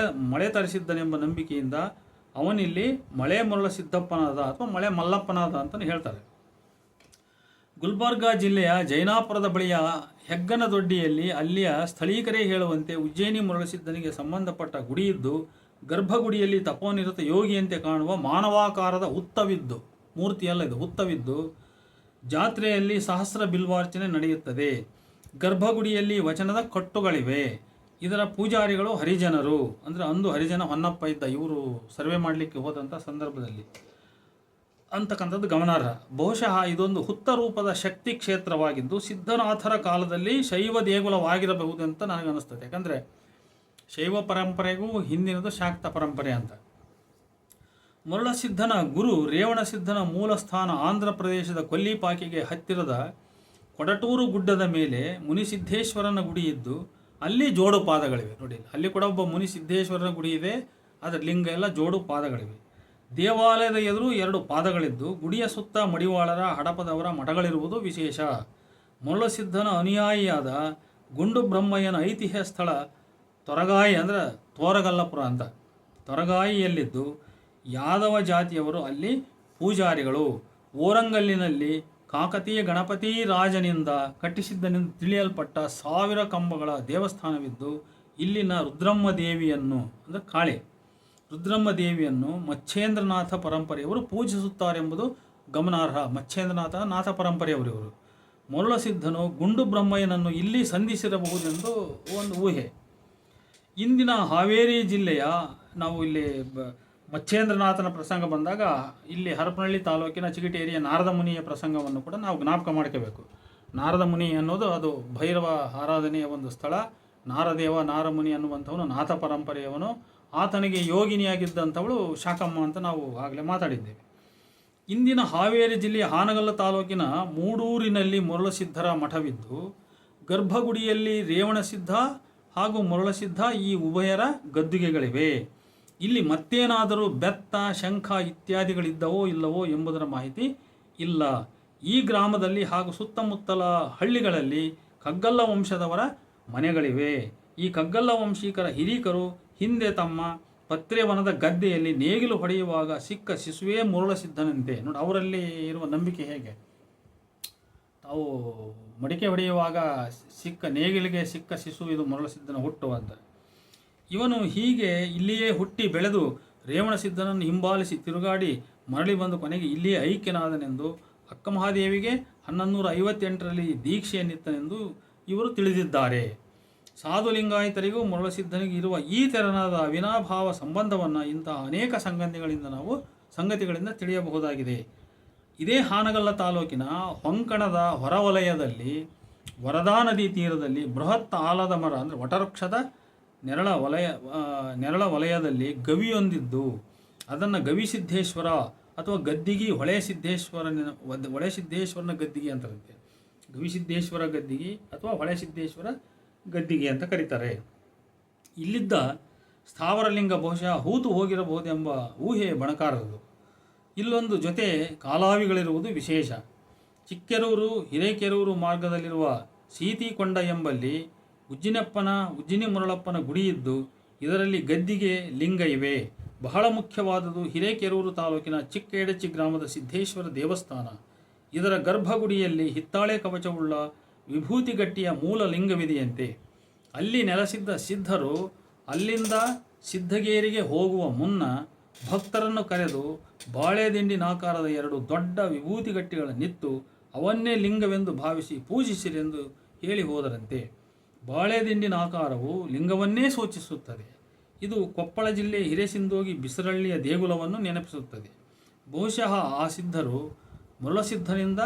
ಮಳೆ ತರಿಸಿದ್ದನೆಂಬ ನಂಬಿಕೆಯಿಂದ ಅವನಿಲ್ಲಿ ಮಳೆ ಮರಳಸಿದ್ದಪ್ಪನಾದ ಅಥವಾ ಮಳೆ ಮಲ್ಲಪ್ಪನಾದ ಅಂತಲೇ ಹೇಳ್ತಾರೆ. ಗುಲ್ಬರ್ಗಾ ಜಿಲ್ಲೆಯ ಜೈನಾಪುರದ ಬಳಿಯ ಹೆಗ್ಗನದೊಡ್ಡಿಯಲ್ಲಿ ಅಲ್ಲಿಯ ಸ್ಥಳೀಕರೇ ಹೇಳುವಂತೆ ಉಜ್ಜಯಿನಿ ಮರಳಸಿದ್ಧನಿಗೆ ಸಂಬಂಧಪಟ್ಟ ಗುಡಿಯಿದ್ದು ಗರ್ಭಗುಡಿಯಲ್ಲಿ ತಪೋನಿರತ ಯೋಗಿಯಂತೆ ಕಾಣುವ ಮಾನವಾಕಾರದ ಹುತ್ತವಿದ್ದು, ಮೂರ್ತಿಯಲ್ಲ ಇದು, ಹುತ್ತವಿದ್ದು ಜಾತ್ರೆಯಲ್ಲಿ ಸಹಸ್ರ ಬಿಲ್ವಾರ್ಚನೆ ನಡೆಯುತ್ತದೆ. ಗರ್ಭಗುಡಿಯಲ್ಲಿ ವಚನದ ಕಟ್ಟುಗಳಿವೆ. ಇದರ ಪೂಜಾರಿಗಳು ಹರಿಜನರು. ಅಂದರೆ ಅಂದು ಹರಿಜನ ಹೊನ್ನಪ್ಪ ಇದ್ದ, ಇವರು ಸರ್ವೆ ಮಾಡಲಿಕ್ಕೆ ಹೋದಂಥ ಸಂದರ್ಭದಲ್ಲಿ ಅಂತಕ್ಕಂಥದ್ದು ಗಮನಾರ್ಹ. ಬಹುಶಃ ಇದೊಂದು ಹುತ್ತ ರೂಪದ ಶಕ್ತಿ ಕ್ಷೇತ್ರವಾಗಿದ್ದು ಸಿದ್ಧನಾಥರ ಕಾಲದಲ್ಲಿ ಶೈವ ದೇಗುಲವಾಗಿರಬಹುದಂತ ನನಗನ್ನಿಸ್ತದೆ. ಯಾಕಂದರೆ ಶೈವ ಪರಂಪರೆಗೂ ಹಿಂದಿನದು ಶಾಕ್ತ ಪರಂಪರೆ ಅಂತ. ಮರಳಸಿದ್ಧನ ಗುರು ರೇವಣಸಿದ್ಧನ ಮೂಲ ಸ್ಥಾನ ಆಂಧ್ರ ಪ್ರದೇಶದ ಕೊಲ್ಲಿಪಾಕಿಗೆ ಹತ್ತಿರದ ಕೊಡಟೂರು ಗುಡ್ಡದ ಮೇಲೆ ಮುನಿಸಿದ್ದೇಶ್ವರನ ಗುಡಿ ಇದ್ದು ಅಲ್ಲಿ ಜೋಡು ಪಾದಗಳಿವೆ. ನೋಡಿ, ಅಲ್ಲಿ ಕೂಡ ಒಬ್ಬ ಮುನಿಸಿದ್ದೇಶ್ವರನ ಗುಡಿ ಇದೆ, ಅದರ ಲಿಂಗ ಎಲ್ಲ ಜೋಡು ಪಾದಗಳಿವೆ. ದೇವಾಲಯದ ಎದುರು 2 ಪಾದಗಳಿದ್ದು ಗುಡಿಯ ಸುತ್ತ ಮಡಿವಾಳರ ಹಡಪದವರ ಮಠಗಳಿರುವುದು ವಿಶೇಷ. ಮರಳಸಿದ್ಧನ ಅನುಯಾಯಿಯಾದ ಗುಂಡು ಬ್ರಹ್ಮಯ್ಯನ ಐತಿಹ್ಯ ಸ್ಥಳ ತೊರಗಾಯಿ ಅಂದರೆ ತೋರಗಲ್ಲಪುರ ಅಂತ ತೊರಗಾಯಿಯಲ್ಲಿದ್ದು ಯಾದವ ಜಾತಿಯವರು ಅಲ್ಲಿ ಪೂಜಾರಿಗಳು. ಓರಂಗಲ್ಲಿನಲ್ಲಿ ಕಾಕತೀಯ ಗಣಪತಿ ರಾಜನಿಂದ ಕಟ್ಟಿಸಿದ್ದನೆಂದು ತಿಳಿಯಲ್ಪಟ್ಟ 1000 ಕಂಬಗಳ ದೇವಸ್ಥಾನವಿದ್ದು ಇಲ್ಲಿನ ರುದ್ರಮ್ಮ ದೇವಿಯನ್ನು ಅಂದರೆ ಕಾಳೆ ರುದ್ರಮ್ಮ ದೇವಿಯನ್ನು ಮಚ್ಛೇಂದ್ರನಾಥ ಪರಂಪರೆಯವರು ಪೂಜಿಸುತ್ತಾರೆಂಬುದು ಗಮನಾರ್ಹ. ನಾಥ ಪರಂಪರೆಯವರು ಇವರು. ಮರಳಸಿದ್ಧನು ಗುಂಡು ಬ್ರಹ್ಮಯ್ಯನನ್ನು ಇಲ್ಲಿ ಸಂಧಿಸಿರಬಹುದೆಂದು ಒಂದು ಊಹೆ. ಇಂದಿನ ಹಾವೇರಿ ಜಿಲ್ಲೆಯ ನಾವು ಇಲ್ಲಿ ಮಚ್ಛೇಂದ್ರನಾಥನ ಪ್ರಸಂಗ ಬಂದಾಗ ಇಲ್ಲಿ ಹರಪನಹಳ್ಳಿ ತಾಲೂಕಿನ ಚಿಗಟೇರಿಯ ನಾರದ ಮುನಿಯ ಪ್ರಸಂಗವನ್ನು ಕೂಡ ನಾವು ಜ್ಞಾಪಕ ಮಾಡ್ಕೋಬೇಕು. ನಾರದ ಮುನಿ ಅನ್ನೋದು ಅದು ಭೈರವ ಆರಾಧನೆಯ ಒಂದು ಸ್ಥಳ. ನಾರದೇವ ನಾರಮುನಿ ಅನ್ನುವಂಥವನು ನಾಥ ಪರಂಪರೆಯವನು. ಆತನಿಗೆ ಯೋಗಿನಿಯಾಗಿದ್ದಂಥವಳು ಶಾಕಮ್ಮ ಅಂತ ನಾವು ಆಗಲೇ ಮಾತಾಡಿದ್ದೇವೆ. ಇಂದಿನ ಹಾವೇರಿ ಜಿಲ್ಲೆಯ ಹಾನಗಲ್ಲ ತಾಲೂಕಿನ ಮೂಡೂರಿನಲ್ಲಿ ಮರಳಸಿದ್ಧರ ಮಠವಿದ್ದು ಗರ್ಭಗುಡಿಯಲ್ಲಿ ರೇವಣಸಿದ್ಧ ಹಾಗೂ ಮರಳಸಿದ್ಧ ಈ ಉಭಯರ ಗದ್ದುಗೆಗಳಿವೆ. ಇಲ್ಲಿ ಮತ್ತೇನಾದರೂ ಬೆತ್ತ, ಶಂಖ ಇತ್ಯಾದಿಗಳಿದ್ದವೋ ಇಲ್ಲವೋ ಎಂಬುದರ ಮಾಹಿತಿ ಇಲ್ಲ. ಈ ಗ್ರಾಮದಲ್ಲಿ ಹಾಗೂ ಸುತ್ತಮುತ್ತಲ ಹಳ್ಳಿಗಳಲ್ಲಿ ಕಗ್ಗಲ್ಲ ವಂಶದವರ ಮನೆಗಳಿವೆ. ಈ ಕಗ್ಗಲ್ಲ ವಂಶೀಕರ ಹಿರೀಕರು ಹಿಂದೆ ತಮ್ಮ ಪತ್ರೆವನದ ಗದ್ದೆಯಲ್ಲಿ ನೇಗಿಲು ಹೊಡೆಯುವಾಗ ಸಿಕ್ಕ ಶಿಶುವೇ ಮರಳಸಿದ್ಧನಂತೆ. ನೋಡಿ, ಅವರಲ್ಲಿ ಇರುವ ನಂಬಿಕೆ ಹೇಗೆ, ತಾವು ಮಡಿಕೆ ಹೊಡೆಯುವಾಗ ನೇಗಿಲಿಗೆ ಸಿಕ್ಕ ಶಿಶು ಇದು ಮರಳಸಿದ್ಧನ ಹುಟ್ಟು ಅಂತ. ಇವನು ಹೀಗೆ ಇಲ್ಲಿಯೇ ಹುಟ್ಟಿ ಬೆಳೆದು ರೇವಣಸಿದ್ಧನನ್ನು ಹಿಂಬಾಲಿಸಿ ತಿರುಗಾಡಿ ಮರಳಿ ಬಂದು ಕೊನೆಗೆ ಇಲ್ಲಿಯೇ ಐಕ್ಯನಾದನೆಂದು ಅಕ್ಕಮಹಾದೇವಿಗೆ 1158ರಲ್ಲಿ ದೀಕ್ಷೆಯನ್ನಿತ್ತನೆಂದು ಇವರು ತಿಳಿದಿದ್ದಾರೆ. ಸಾಧು ಲಿಂಗಾಯತರಿಗೂ ಮರಳಸಿದ್ಧನಿಗೆ ಇರುವ ಈ ತೆರನಾದ ಅವಿನಾಭಾವ ಸಂಬಂಧವನ್ನು ಇಂತಹ ಅನೇಕ ಸಂಗತಿಗಳಿಂದ ತಿಳಿಯಬಹುದಾಗಿದೆ. ಇದೇ ಹಾನಗಲ್ಲ ತಾಲೂಕಿನ ಹೊಂಕಣದ ಹೊರವಲಯದಲ್ಲಿ ವರದಾ ನದಿ ತೀರದಲ್ಲಿ ಬೃಹತ್ ಆಲದ ಮರ ಅಂದರೆ ವಟವೃಕ್ಷದ ನೆರಳ ವಲಯ ನೆರಳ ವಲಯದಲ್ಲಿ ಗವಿಯೊಂದಿದ್ದು ಅದನ್ನು ಗವಿಸಿದ್ದೇಶ್ವರ ಅಥವಾ ಗದ್ದಿಗಿ ಹೊಳೆಸಿದ್ದೇಶ್ವರನ ಗದ್ದಿಗೆ ಅಂತಾರಂತೆ. ಗವಿಸಿದ್ದೇಶ್ವರ ಗದ್ದಿಗೆ ಅಥವಾ ಹೊಳೆಸಿದ್ದೇಶ್ವರ ಗದ್ದಿಗೆ ಅಂತ ಕರೀತಾರೆ. ಇಲ್ಲಿದ್ದ ಸ್ಥಾವರಲಿಂಗ ಬಹುಶಃ ಹೂತು ಹೋಗಿರಬಹುದೆಂಬ ಊಹೆ ಬಣಕಾರರದು. ಇಲ್ಲೊಂದು ಜೊತೆ ಕಾಲಾವಿಗಳಿರುವುದು ವಿಶೇಷ. ಚಿಕ್ಕೆರೂರು ಹಿರೇಕೆರೂರು ಮಾರ್ಗದಲ್ಲಿರುವ ಸೀತಿಕೊಂಡ ಎಂಬಲ್ಲಿ ಉಜ್ಜಿನಿ ಮರಳಪ್ಪನ ಗುಡಿಯಿದ್ದು ಇದರಲ್ಲಿ ಗದ್ದಿಗೆ ಲಿಂಗ ಇವೆ. ಬಹಳ ಮುಖ್ಯವಾದುದು ಹಿರೇಕೆರೂರು ತಾಲೂಕಿನ ಚಿಕ್ಕ ಗ್ರಾಮದ ಸಿದ್ದೇಶ್ವರ ದೇವಸ್ಥಾನ. ಇದರ ಗರ್ಭಗುಡಿಯಲ್ಲಿ ಹಿತ್ತಾಳೆ ಕವಚವುಳ್ಳ ವಿಭೂತಿಗಟ್ಟಿಯ ಮೂಲ ಲಿಂಗವಿದೆಯಂತೆ. ಅಲ್ಲಿ ನೆಲೆಸಿದ್ದ ಸಿದ್ಧರು ಅಲ್ಲಿಂದ ಸಿದ್ಧಗೇರಿಗೆ ಹೋಗುವ ಮುನ್ನ ಭಕ್ತರನ್ನು ಕರೆದು ಬಾಳೆದಿಂಡಿನಾಕಾರದ 2 ದೊಡ್ಡ ವಿಭೂತಿಗಟ್ಟಿಗಳನ್ನಿತ್ತು ಅವನ್ನೇ ಲಿಂಗವೆಂದು ಭಾವಿಸಿ ಪೂಜಿಸಿರೆಂದು ಹೇಳಿ ಹೋದರಂತೆ. ಬಾಳೆದಿಂಡಿನಾಕಾರವು ಲಿಂಗವನ್ನೇ ಸೂಚಿಸುತ್ತದೆ. ಇದು ಕೊಪ್ಪಳ ಜಿಲ್ಲೆ ಹಿರೇಸಿಂದೋಗಿ ಬಿಸರಳ್ಳಿಯ ದೇಗುಲವನ್ನು ನೆನಪಿಸುತ್ತದೆ. ಬಹುಶಃ ಆ ಸಿದ್ಧರು ಮರುಳಸಿದ್ಧನಿಂದ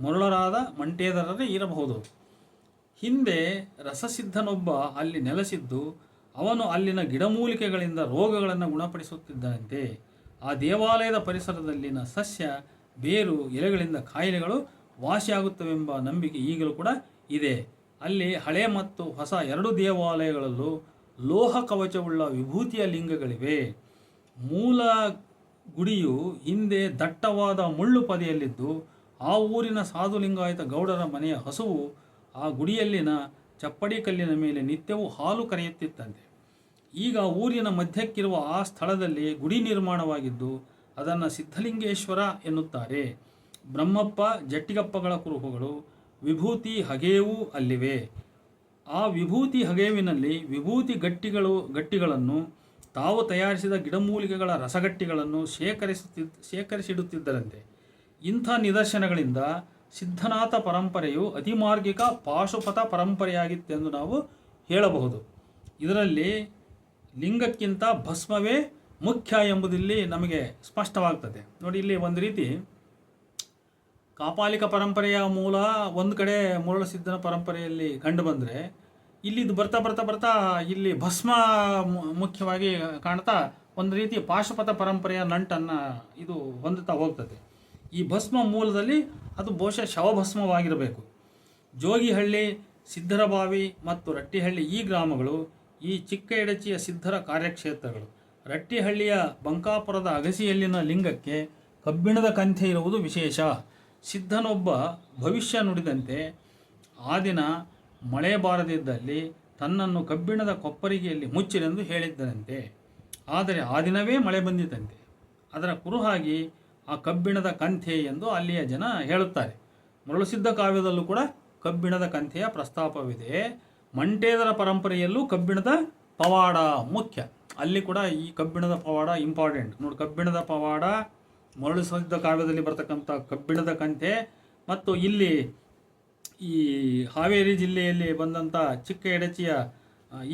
ಮರುಳರಾದ ಮಂಟೇದರರೇ ಇರಬಹುದು. ಹಿಂದೆ ರಸಸಿದ್ಧನೊಬ್ಬ ಅಲ್ಲಿ ನೆಲೆಸಿದ್ದು ಅವನು ಅಲ್ಲಿನ ಗಿಡಮೂಲಿಕೆಗಳಿಂದ ರೋಗಗಳನ್ನು ಗುಣಪಡಿಸುತ್ತಿದ್ದನಂತೆ. ಆ ದೇವಾಲಯದ ಪರಿಸರದಲ್ಲಿನ ಸಸ್ಯ ಬೇರು ಎಲೆಗಳಿಂದ ಕಾಯಿಲೆಗಳು ವಾಸಿಯಾಗುತ್ತವೆಂಬ ನಂಬಿಕೆ ಈಗಲೂ ಕೂಡ ಇದೆ. ಅಲ್ಲಿ ಹಳೆ ಮತ್ತು ಹೊಸ 2 ದೇವಾಲಯಗಳಲ್ಲೂ ಲೋಹ ಕವಚವುಳ್ಳ ವಿಭೂತಿಯ ಲಿಂಗಗಳಿವೆ. ಮೂಲ ಗುಡಿಯು ಹಿಂದೆ ದಟ್ಟವಾದ ಮುಳ್ಳು ಪದೆಯಲ್ಲಿದ್ದು ಆ ಊರಿನ ಸಾಧುಲಿಂಗಾಯತ ಗೌಡರ ಮನೆಯ ಹಸುವು ಆ ಗುಡಿಯಲ್ಲಿನ ಚಪ್ಪಡಿ ಕಲ್ಲಿನ ಮೇಲೆ ನಿತ್ಯವೂ ಹಾಲು ಕರೆಯುತ್ತಿತ್ತಂತೆ. ಈಗ ಊರಿನ ಮಧ್ಯಕ್ಕಿರುವ ಆ ಸ್ಥಳದಲ್ಲಿ ಗುಡಿ ನಿರ್ಮಾಣವಾಗಿದ್ದು ಅದನ್ನು ಸಿದ್ಧಲಿಂಗೇಶ್ವರ ಎನ್ನುತ್ತಾರೆ. ಬ್ರಹ್ಮಪ್ಪ ಜಟ್ಟಿಗಪ್ಪಗಳ ಕುರುಹುಗಳು ವಿಭೂತಿ ಹಗೇವೂ ಅಲ್ಲಿವೆ. ಆ ವಿಭೂತಿ ಹಗೇವಿನಲ್ಲಿ ವಿಭೂತಿ ಗಟ್ಟಿಗಳನ್ನು ತಾವು ತಯಾರಿಸಿದ ಗಿಡಮೂಲಿಕೆಗಳ ರಸಗಟ್ಟಿಗಳನ್ನು ಶೇಖರಿಸಿಡುತ್ತಿದ್ದರಂತೆ. ಇಂಥ ನಿದರ್ಶನಗಳಿಂದ ಸಿದ್ಧನಾಥ ಪರಂಪರೆಯು ಅತಿಮಾರ್ಗಿಕ ಪಾಶುಪತ ಪರಂಪರೆಯಾಗಿತ್ತೆಂದು ನಾವು ಹೇಳಬಹುದು. ಇದರಲ್ಲಿ ಲಿಂಗಕ್ಕಿಂತ ಭಸ್ಮವೇ ಮುಖ್ಯ ಎಂಬುದಿಲ್ಲಿ ನಮಗೆ ಸ್ಪಷ್ಟವಾಗ್ತದೆ. ನೋಡಿ, ಇಲ್ಲಿ ಒಂದು ರೀತಿ ಕಾಪಾಲಿಕ ಪರಂಪರೆಯ ಮೂಲ ಒಂದು ಕಡೆ ಮರುಳಸಿದ್ಧನ ಪರಂಪರೆಯಲ್ಲಿ ಕಂಡು ಬಂದರೆ ಇಲ್ಲಿದ್ದು ಬರ್ತಾ ಇಲ್ಲಿ ಭಸ್ಮ ಮುಖ್ಯವಾಗಿ ಕಾಣ್ತಾ ಒಂದು ರೀತಿ ಪಾಶುಪತ ಪರಂಪರೆಯ ನಂಟನ್ನು ಇದು ಹೊಂದುತ್ತಾ ಹೋಗ್ತದೆ. ಈ ಭಸ್ಮ ಮೂಲದಲ್ಲಿ ಅದು ಬಹುಶಃ ಶವಭಸ್ಮವಾಗಿರಬೇಕು. ಜೋಗಿಹಳ್ಳಿ, ಸಿದ್ದರಬಾವಿ ಮತ್ತು ರಟ್ಟಿಹಳ್ಳಿ ಈ ಗ್ರಾಮಗಳು ಈ ಚಿಕ್ಕ ಎಡಚಿಯ ಸಿದ್ಧರ ಕಾರ್ಯಕ್ಷೇತ್ರಗಳು. ರಟ್ಟಿಹಳ್ಳಿಯ ಬಂಕಾಪುರದ ಅಗಸಿಯಲ್ಲಿನ ಲಿಂಗಕ್ಕೆ ಕಬ್ಬಿಣದ ಕಂಥೆ ಇರುವುದು ವಿಶೇಷ. ಸಿದ್ಧನೊಬ್ಬ ಭವಿಷ್ಯ ನುಡಿದಂತೆ ಆ ದಿನ ಮಳೆ ಬಾರದಿದ್ದಲ್ಲಿ ತನ್ನನ್ನು ಕಬ್ಬಿಣದ ಕೊಪ್ಪರಿಗೆಯಲ್ಲಿ ಮುಚ್ಚಿರೆಂದು ಹೇಳಿದ್ದನಂತೆ. ಆದರೆ ಆ ದಿನವೇ ಮಳೆ ಬಂದಿತಂತೆ. ಅದರ ಕುರುಹಾಗಿ ಆ ಕಬ್ಬಿಣದ ಕಂಥೆ ಎಂದು ಅಲ್ಲಿಯ ಜನ ಹೇಳುತ್ತಾರೆ. ಮರುಳಸಿದ್ಧ ಕಾವ್ಯದಲ್ಲೂ ಕೂಡ ಕಬ್ಬಿಣದ ಕಂಥೆಯ ಪ್ರಸ್ತಾಪವಿದೆ. ಮಂಟೇದರ ಪರಂಪರೆಯಲ್ಲೂ ಕಬ್ಬಿಣದ ಪವಾಡ ಮುಖ್ಯ. ಅಲ್ಲಿ ಕೂಡ ಈ ಕಬ್ಬಿಣದ ಪವಾಡ ಇಂಪಾರ್ಟೆಂಟ್. ನೋಡಿ, ಕಬ್ಬಿಣದ ಪವಾಡ, ಮರುಳಸಿದ್ಧ ಕಾವ್ಯದಲ್ಲಿ ಬರ್ತಕ್ಕಂಥ ಕಬ್ಬಿಣದ ಕಂಥೆ ಮತ್ತು ಇಲ್ಲಿ ಈ ಹಾವೇರಿ ಜಿಲ್ಲೆಯಲ್ಲಿ ಬಂದಂಥ ಚಿಕ್ಕ ಎಡಚಿಯ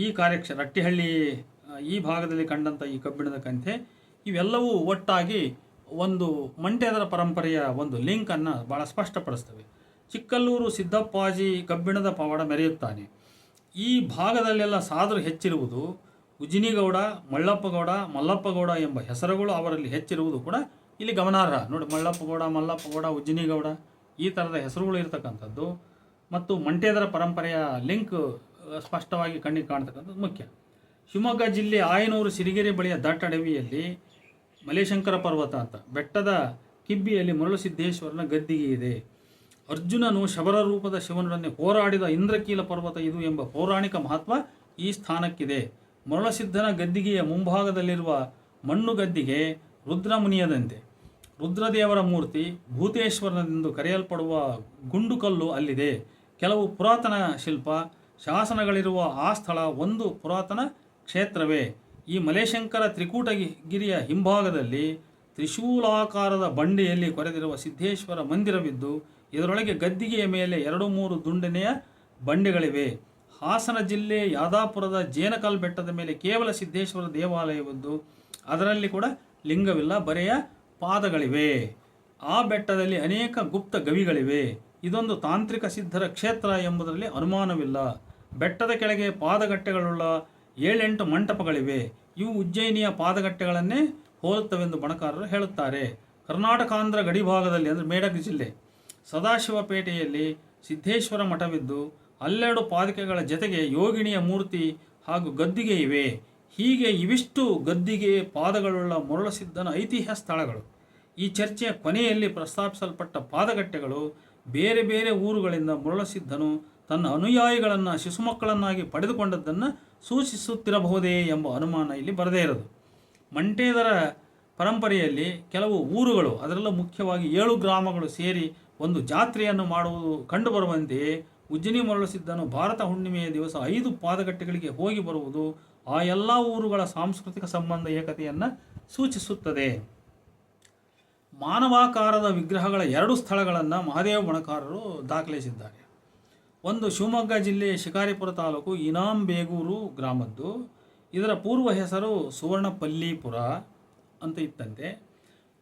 ಈ ರಟ್ಟಿಹಳ್ಳಿ ಈ ಭಾಗದಲ್ಲಿ ಕಂಡಂಥ ಈ ಕಬ್ಬಿಣದ ಕಂಥೆ, ಇವೆಲ್ಲವೂ ಒಟ್ಟಾಗಿ ಒಂದು ಮಂಟೇದರ ಪರಂಪರೆಯ ಒಂದು ಲಿಂಕನ್ನು ಭಾಳ ಸ್ಪಷ್ಟಪಡಿಸ್ತವೆ. ಚಿಕ್ಕಲ್ಲೂರು ಸಿದ್ದಪ್ಪಾಜಿ ಕಬ್ಬಿಣದ ಪವಾಡ ಮೆರೆಯುತ್ತಾನೆ. ಈ ಭಾಗದಲ್ಲೆಲ್ಲ ಸಾಧರು ಹೆಚ್ಚಿರುವುದು. ಉಜಿನಿಗೌಡ, ಮಳ್ಳಪ್ಪಗೌಡ, ಮಲ್ಲಪ್ಪಗೌಡ ಎಂಬ ಹೆಸರುಗಳು ಅವರಲ್ಲಿ ಹೆಚ್ಚಿರುವುದು ಕೂಡ ಇಲ್ಲಿ ಗಮನಾರ್ಹ. ನೋಡಿ, ಮಲ್ಲಪ್ಪಗೌಡ, ಉಜಿನಿಗೌಡ ಈ ಥರದ ಹೆಸರುಗಳು ಇರತಕ್ಕಂಥದ್ದು ಮತ್ತು ಮಂಟೇದರ ಪರಂಪರೆಯ ಲಿಂಕ್ ಸ್ಪಷ್ಟವಾಗಿ ಕಣ್ಣಿಗೆ ಕಾಣ್ತಕ್ಕಂಥದ್ದು ಮುಖ್ಯ. ಶಿವಮೊಗ್ಗ ಜಿಲ್ಲೆ ಆಯನೂರು ಸಿರಿಗೆರೆ ಬಳಿಯ ದಟ್ಟಡವಿಯಲ್ಲಿ ಮಲೇಶಂಕರ ಪರ್ವತ ಅಂತ ಬೆಟ್ಟದ ಕಿಬ್ಬಿಯಲ್ಲಿ ಮರುಳಸಿದ್ದೇಶ್ವರನ ಗದ್ದಿಗೆ ಇದೆ. ಅರ್ಜುನನು ಶಬರ ರೂಪದ ಶಿವನೊಡನೆ ಹೋರಾಡಿದ ಇಂದ್ರಕೀಲ ಪರ್ವತ ಇದು ಎಂಬ ಪೌರಾಣಿಕ ಮಹತ್ವ ಈ ಸ್ಥಾನಕ್ಕಿದೆ. ಮರುಳಸಿದ್ಧನ ಗದ್ದಿಗೆಯ ಮುಂಭಾಗದಲ್ಲಿರುವ ಮಣ್ಣು ಗದ್ದಿಗೆ ರುದ್ರಮುನಿಯದಂತೆ. ರುದ್ರದೇವರ ಮೂರ್ತಿ ಭೂತೇಶ್ವರನೆಂದು ಕರೆಯಲ್ಪಡುವ ಗುಂಡುಕಲ್ಲು ಅಲ್ಲಿದೆ. ಕೆಲವು ಪುರಾತನ ಶಿಲ್ಪ ಶಾಸನಗಳಿರುವ ಆ ಸ್ಥಳ ಒಂದು ಪುರಾತನ ಕ್ಷೇತ್ರವೇ. ಈ ಮಲೇಶಂಕರ ತ್ರಿಕೂಟಗಿರಿಯ ಹಿಂಭಾಗದಲ್ಲಿ ತ್ರಿಶೂಲಾಕಾರದ ಬಂಡೆಯಲ್ಲಿ ಕೊರೆದಿರುವ ಸಿದ್ದೇಶ್ವರ ಮಂದಿರವಿದ್ದು ಇದರೊಳಗೆ ಗದ್ದಿಗೆಯ ಮೇಲೆ 2-3 ದುಂಡನೆಯ ಬಂಡೆಗಳಿವೆ. ಹಾಸನ ಜಿಲ್ಲೆ ಯಾದಾಪುರದ ಜೇನಕಲ್ ಬೆಟ್ಟದ ಮೇಲೆ ಕೇವಲ ಸಿದ್ದೇಶ್ವರ ದೇವಾಲಯವಿದ್ದು ಅದರಲ್ಲಿ ಕೂಡ ಲಿಂಗವಿಲ್ಲ, ಬರೆಯ ಪಾದಗಳಿವೆ. ಆ ಬೆಟ್ಟದಲ್ಲಿ ಅನೇಕ ಗುಪ್ತ ಗವಿಗಳಿವೆ. ಇದೊಂದು ತಾಂತ್ರಿಕ ಸಿದ್ಧರ ಕ್ಷೇತ್ರ ಎಂಬುದರಲ್ಲಿ ಅನುಮಾನವಿಲ್ಲ. ಬೆಟ್ಟದ ಕೆಳಗೆ ಪಾದಗಟ್ಟೆಗಳುಳ್ಳ 7-8 ಮಂಟಪಗಳಿವೆ. ಇವು ಉಜ್ಜಯಿನಿಯ ಪಾದಗಟ್ಟೆಗಳನ್ನೇ ಹೋಲುತ್ತವೆಂದು ಬಣಕಾರರು ಹೇಳುತ್ತಾರೆ. ಕರ್ನಾಟಕಾಂಧ್ರ ಗಡಿಭಾಗದಲ್ಲಿ ಅಂದರೆ ಮೇಡಕ್ ಜಿಲ್ಲೆ ಸದಾಶಿವಪೇಟೆಯಲ್ಲಿ ಸಿದ್ದೇಶ್ವರ ಮಠವಿದ್ದು 12 ಪಾದಕೆಗಳ ಜತೆಗೆ ಯೋಗಿನಿಯ ಮೂರ್ತಿ ಹಾಗೂ ಗದ್ದಿಗೆ ಇವೆ. ಹೀಗೆ ಇವಿಷ್ಟು ಗದ್ದಿಗೆ ಪಾದಗಳುಳ್ಳ ಮರುಳಸಿದ್ಧನ ಐತಿಹ್ಯ ಸ್ಥಳಗಳು. ಈ ಚರ್ಚೆಯ ಕೊನೆಯಲ್ಲಿ ಪ್ರಸ್ತಾಪಿಸಲ್ಪಟ್ಟ ಪಾದಗಟ್ಟೆಗಳು ಬೇರೆ ಬೇರೆ ಊರುಗಳಿಂದ ಮರುಳಸಿದ್ಧನು ತನ್ನ ಅನುಯಾಯಿಗಳನ್ನು ಶಿಶುಮಕ್ಕಳನ್ನಾಗಿ ಪಡೆದುಕೊಂಡದ್ದನ್ನು ಸೂಚಿಸುತ್ತಿರಬಹುದೇ ಎಂಬ ಅನುಮಾನ ಇಲ್ಲಿ ಬರದೇ ಇರೋದು. ಮಂಟೇದರ ಪರಂಪರೆಯಲ್ಲಿ ಕೆಲವು ಊರುಗಳು, ಅದರಲ್ಲೂ ಮುಖ್ಯವಾಗಿ 7 ಗ್ರಾಮಗಳು ಸೇರಿ ಒಂದು ಜಾತ್ರೆಯನ್ನು ಮಾಡುವುದು ಕಂಡುಬರುವಂತೆಯೇ ಉಜ್ಜಯಿನಿ ಮರುಳಸಿದ್ಧನು ಭಾರತ ಹುಣ್ಣಿಮೆಯ ದಿವಸ 5 ಪಾದಗಟ್ಟೆಗಳಿಗೆ ಹೋಗಿ ಬರುವುದು ಆ ಎಲ್ಲ ಊರುಗಳ ಸಾಂಸ್ಕೃತಿಕ ಸಂಬಂಧ ಏಕತೆಯನ್ನು ಸೂಚಿಸುತ್ತದೆ. ಮಾನವಾಕಾರದ ವಿಗ್ರಹಗಳ 2 ಸ್ಥಳಗಳನ್ನು ಮಹಾದೇವ ಬಣಕಾರರು ದಾಖಲಿಸಿದ್ದಾರೆ. ಒಂದು ಶಿವಮೊಗ್ಗ ಜಿಲ್ಲೆಯ ಶಿಕಾರಿಪುರ ತಾಲೂಕು ಇನಾಂಬೇಗೂರು ಗ್ರಾಮದ್ದು. ಇದರ ಪೂರ್ವ ಹೆಸರು ಸುವರ್ಣಪಲ್ಲಿಪುರ ಅಂತ ಇತ್ತಂತೆ.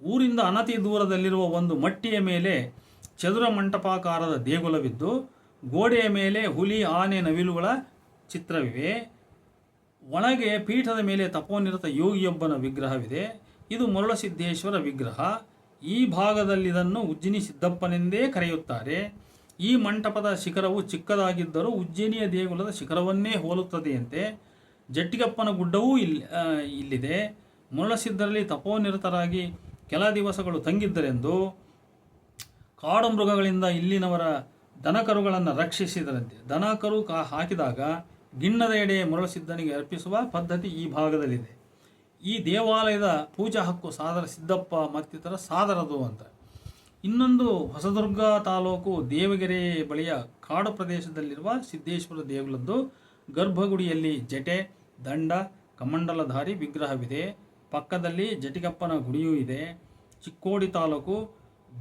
ಊರಿಂದ ಅನತಿ ದೂರದಲ್ಲಿರುವ ಒಂದು ಮಟ್ಟಿಯ ಮೇಲೆ ಚದುರ ಮಂಟಪಾಕಾರದ ದೇಗುಲವಿದ್ದು ಗೋಡೆಯ ಮೇಲೆ ಹುಲಿ, ಆನೆ, ನವಿಲುಗಳ ಚಿತ್ರವಿವೆ. ಒಳಗೆ ಪೀಠದ ಮೇಲೆ ತಪೋನಿರತ ಯೋಗಿಯೊಬ್ಬನ ವಿಗ್ರಹವಿದೆ. ಇದು ಮರುಳಸಿದ್ದೇಶ್ವರ ವಿಗ್ರಹ. ಈ ಭಾಗದಲ್ಲಿದನ್ನು ಉಜ್ಜಿನಿ ಸಿದ್ದಪ್ಪನೆಂದೇ ಕರೆಯುತ್ತಾರೆ. ಈ ಮಂಟಪದ ಶಿಖರವು ಚಿಕ್ಕದಾಗಿದ್ದರೂ ಉಜ್ಜಯಿನಿಯ ದೇಗುಲದ ಶಿಖರವನ್ನೇ ಹೋಲುತ್ತದೆಯಂತೆ. ಜಟ್ಟಿಗಪ್ಪನ ಗುಡ್ಡವೂ ಇಲ್ಲಿದೆ. ಮರುಳಸಿದ್ಧರಲ್ಲಿ ತಪೋನಿರತರಾಗಿ ಕೆಲ ದಿವಸಗಳು ತಂಗಿದ್ದರೆಂದು ಕಾಡು ಮೃಗಗಳಿಂದ ಇಲ್ಲಿನವರ ದನಕರುಗಳನ್ನು ರಕ್ಷಿಸಿದರಂತೆ. ದನಕರು ಹಾಕಿದಾಗ ಗಿಣ್ಣದ ಎಡೆ ಮರುಳಸಿದ್ಧನಿಗೆ ಅರ್ಪಿಸುವ ಪದ್ಧತಿ ಈ ಭಾಗದಲ್ಲಿದೆ. ಈ ದೇವಾಲಯದ ಪೂಜಾ ಹಕ್ಕು ಸಾದರ ಸಿದ್ದಪ್ಪ ಮತ್ತಿತರ ಸಾದರದು ಅಂತ. ಇನ್ನೊಂದು ಹೊಸದುರ್ಗ ತಾಲೂಕು ದೇವಗೆರೆ ಬಳಿಯ ಕಾಡು ಪ್ರದೇಶದಲ್ಲಿರುವ ಸಿದ್ದೇಶ್ವರ ದೇಗುಲದ್ದು ಗರ್ಭಗುಡಿಯಲ್ಲಿ ಜಟೆ, ದಂಡ, ಕಮಂಡಲಧಾರಿ ವಿಗ್ರಹವಿದೆ. ಪಕ್ಕದಲ್ಲಿ ಜಟಿಗಪ್ಪನ ಗುಡಿಯೂ ಇದೆ. ಚಿಕ್ಕೋಡಿ ತಾಲೂಕು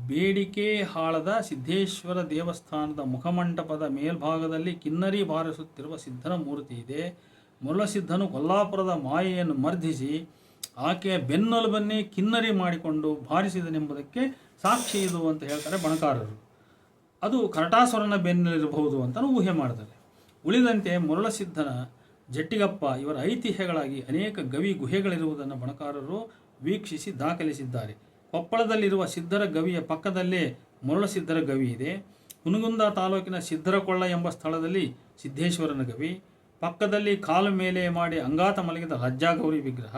ಬೇಡಿಕೆಹಾಳದ ಸಿದ್ದೇಶ್ವರ ದೇವಸ್ಥಾನದ ಮುಖಮಂಟಪದ ಮೇಲ್ಭಾಗದಲ್ಲಿ ಕಿನ್ನರಿ ಬಾರಿಸುತ್ತಿರುವ ಸಿದ್ಧನ ಮೂರ್ತಿ ಇದೆ. ಮರುಳಸಿದ್ಧನು ಕೊಲ್ಲಾಪುರದ ಮಾಯೆಯನ್ನು ಮರ್ದಿಸಿ ಆಕೆಯ ಬೆನ್ನೆಲುಬನ್ನೇ ಕಿನ್ನರಿ ಮಾಡಿಕೊಂಡು ಬಾರಿಸಿದನೆಂಬುದಕ್ಕೆ ಸಾಕ್ಷಿ ಇದು ಅಂತ ಹೇಳ್ತಾರೆ ಬಣಕಾರರು. ಅದು ಕರಟಾಸುರನ ಬೆನ್ನಲ್ಲಿರಬಹುದು ಅಂತ ಊಹೆ ಮಾಡ್ತಾರೆ. ಉಳಿದಂತೆ ಮರುಳಸಿದ್ಧನ, ಜಟ್ಟಿಗಪ್ಪ ಇವರ ಐತಿಹ್ಯಗಳಾಗಿ ಅನೇಕ ಗವಿ ಗುಹೆಗಳಿರುವುದನ್ನು ಬಣಕಾರರು ವೀಕ್ಷಿಸಿ ದಾಖಲಿಸಿದ್ದಾರೆ. ಕೊಪ್ಪಳದಲ್ಲಿರುವ ಸಿದ್ಧರ ಗವಿಯ ಪಕ್ಕದಲ್ಲೇ ಮರುಳಸಿದ್ಧರ ಗವಿ ಇದೆ. ಹುನಗುಂದ ತಾಲೂಕಿನ ಸಿದ್ಧರಕೊಳ್ಳ ಎಂಬ ಸ್ಥಳದಲ್ಲಿ ಸಿದ್ದೇಶ್ವರನ ಗವಿ, ಪಕ್ಕದಲ್ಲಿ ಕಾಲು ಮೇಲೆ ಮಾಡಿ ಅಂಗಾತ ಮಲಗಿದ ಲಜ್ಜಾಗೌರಿ ವಿಗ್ರಹ,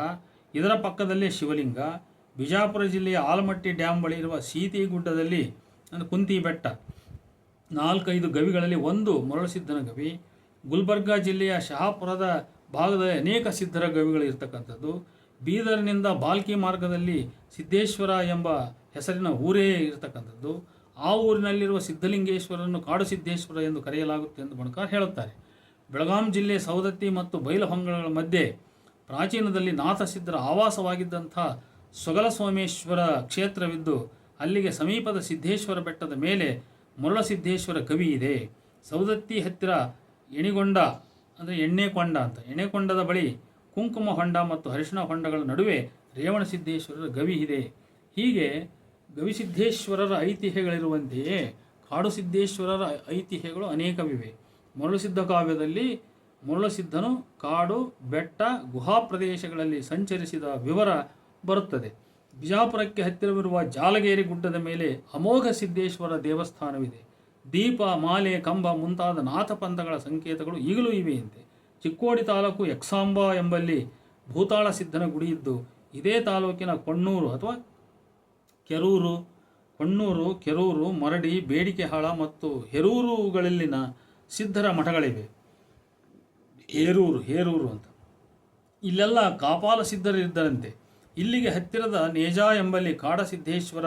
ಇದರ ಪಕ್ಕದಲ್ಲೇ ಶಿವಲಿಂಗ. ಬಿಜಾಪುರ ಜಿಲ್ಲೆಯ ಆಲಮಟ್ಟಿ ಡ್ಯಾಮ್ ಬಳಿ ಇರುವ ಸೀತಿಗುಡ್ಡದಲ್ಲಿ ಕುಂತಿ ಬೆಟ್ಟ, 4-5 ಗವಿಗಳಲ್ಲಿ ಒಂದು ಮರುಳಸಿದ್ಧನ ಗವಿ. ಗುಲ್ಬರ್ಗಾ ಜಿಲ್ಲೆಯ ಶಹಾಪುರದ ಭಾಗದಲ್ಲಿ ಅನೇಕ ಸಿದ್ಧರ ಗವಿಗಳು ಇರತಕ್ಕಂಥದ್ದು. ಬೀದರ್ನಿಂದ ಬಾಲ್ಕಿ ಮಾರ್ಗದಲ್ಲಿ ಸಿದ್ದೇಶ್ವರ ಎಂಬ ಹೆಸರಿನ ಊರೇ ಇರತಕ್ಕಂಥದ್ದು. ಆ ಊರಿನಲ್ಲಿರುವ ಸಿದ್ಧಲಿಂಗೇಶ್ವರನ್ನು ಕಾಡು ಸಿದ್ದೇಶ್ವರ ಎಂದು ಕರೆಯಲಾಗುತ್ತೆ ಎಂದು ಬಣಕಾರ್ ಹೇಳುತ್ತಾರೆ. ಬೆಳಗಾಂ ಜಿಲ್ಲೆ ಸವದತ್ತಿ ಮತ್ತು ಬೈಲಹೊಂಗಲಗಳ ಮಧ್ಯೆ ಪ್ರಾಚೀನದಲ್ಲಿ ನಾಥಸಿದ್ಧರ ಆವಾಸವಾಗಿದ್ದಂಥ ಸೊಗಲಸೋಮೇಶ್ವರ ಕ್ಷೇತ್ರವಿದ್ದು ಅಲ್ಲಿಗೆ ಸಮೀಪದ ಸಿದ್ದೇಶ್ವರ ಬೆಟ್ಟದ ಮೇಲೆ ಮರುಳಸಿದ್ದೇಶ್ವರ ಗವಿ ಇದೆ. ಸವದತ್ತಿ ಹತ್ತಿರ ಎಣಿಗೊಂಡ ಅಂದರೆ ಎಣ್ಣೆಕೊಂಡ ಅಂತ, ಎಣ್ಣೆಕೊಂಡದ ಬಳಿ ಕುಂಕುಮ ಹೊಂಡ ಮತ್ತು ಅರಿಶಿಣ ಹೊಂಡಗಳ ನಡುವೆ ರೇವಣಸಿದ್ದೇಶ್ವರರ ಗವಿ ಇದೆ. ಹೀಗೆ ಗವಿಸಿದ್ದೇಶ್ವರರ ಐತಿಹ್ಯಗಳಿರುವಂತೆಯೇ ಕಾಡು ಸಿದ್ದೇಶ್ವರರ ಐತಿಹ್ಯಗಳು ಅನೇಕವಿವೆ. ಮರುಳಸಿದ್ಧ ಕಾವ್ಯದಲ್ಲಿ ಮರುಳಸಿದ್ಧನು ಕಾಡು, ಬೆಟ್ಟ, ಗುಹಾ ಪ್ರದೇಶಗಳಲ್ಲಿ ಸಂಚರಿಸಿದ ವಿವರ ಬರುತ್ತದೆ. ಬಿಜಾಪುರಕ್ಕೆ ಹತ್ತಿರವಿರುವ ಜಾಲಗೇರಿ ಗುಡ್ಡದ ಮೇಲೆ ಅಮೋಘ ಸಿದ್ದೇಶ್ವರ ದೇವಸ್ಥಾನವಿದೆ. ದೀಪ, ಮಾಲೆ, ಕಂಬ ಮುಂತಾದ ನಾಥಪಂಥಗಳ ಸಂಕೇತಗಳು ಈಗಲೂ ಇವೆಯಂತೆ. ಚಿಕ್ಕೋಡಿ ತಾಲೂಕು ಯಕ್ಸಾಂಬ ಎಂಬಲ್ಲಿ ಭೂತಾಳ ಸಿದ್ಧನ ಗುಡಿಯಿದ್ದು ಇದೇ ತಾಲೂಕಿನ ಕೊಣ್ಣೂರು ಅಥವಾ ಕೆರೂರು, ಮರಡಿ, ಬೇಡಿಕೆಹಾಳ ಮತ್ತು ಹೆರೂರುಗಳಲ್ಲಿನ ಸಿದ್ಧರ ಮಠಗಳಿವೆ. ಹೇರೂರು ಅಂತ ಇಲ್ಲೆಲ್ಲ ಕಾಪಾಲ ಸಿದ್ಧರಿದ್ದರಂತೆ. ಇಲ್ಲಿಗೆ ಹತ್ತಿರದ ನೇಜಾ ಎಂಬಲ್ಲಿ ಕಾಡಸಿದ್ದೇಶ್ವರ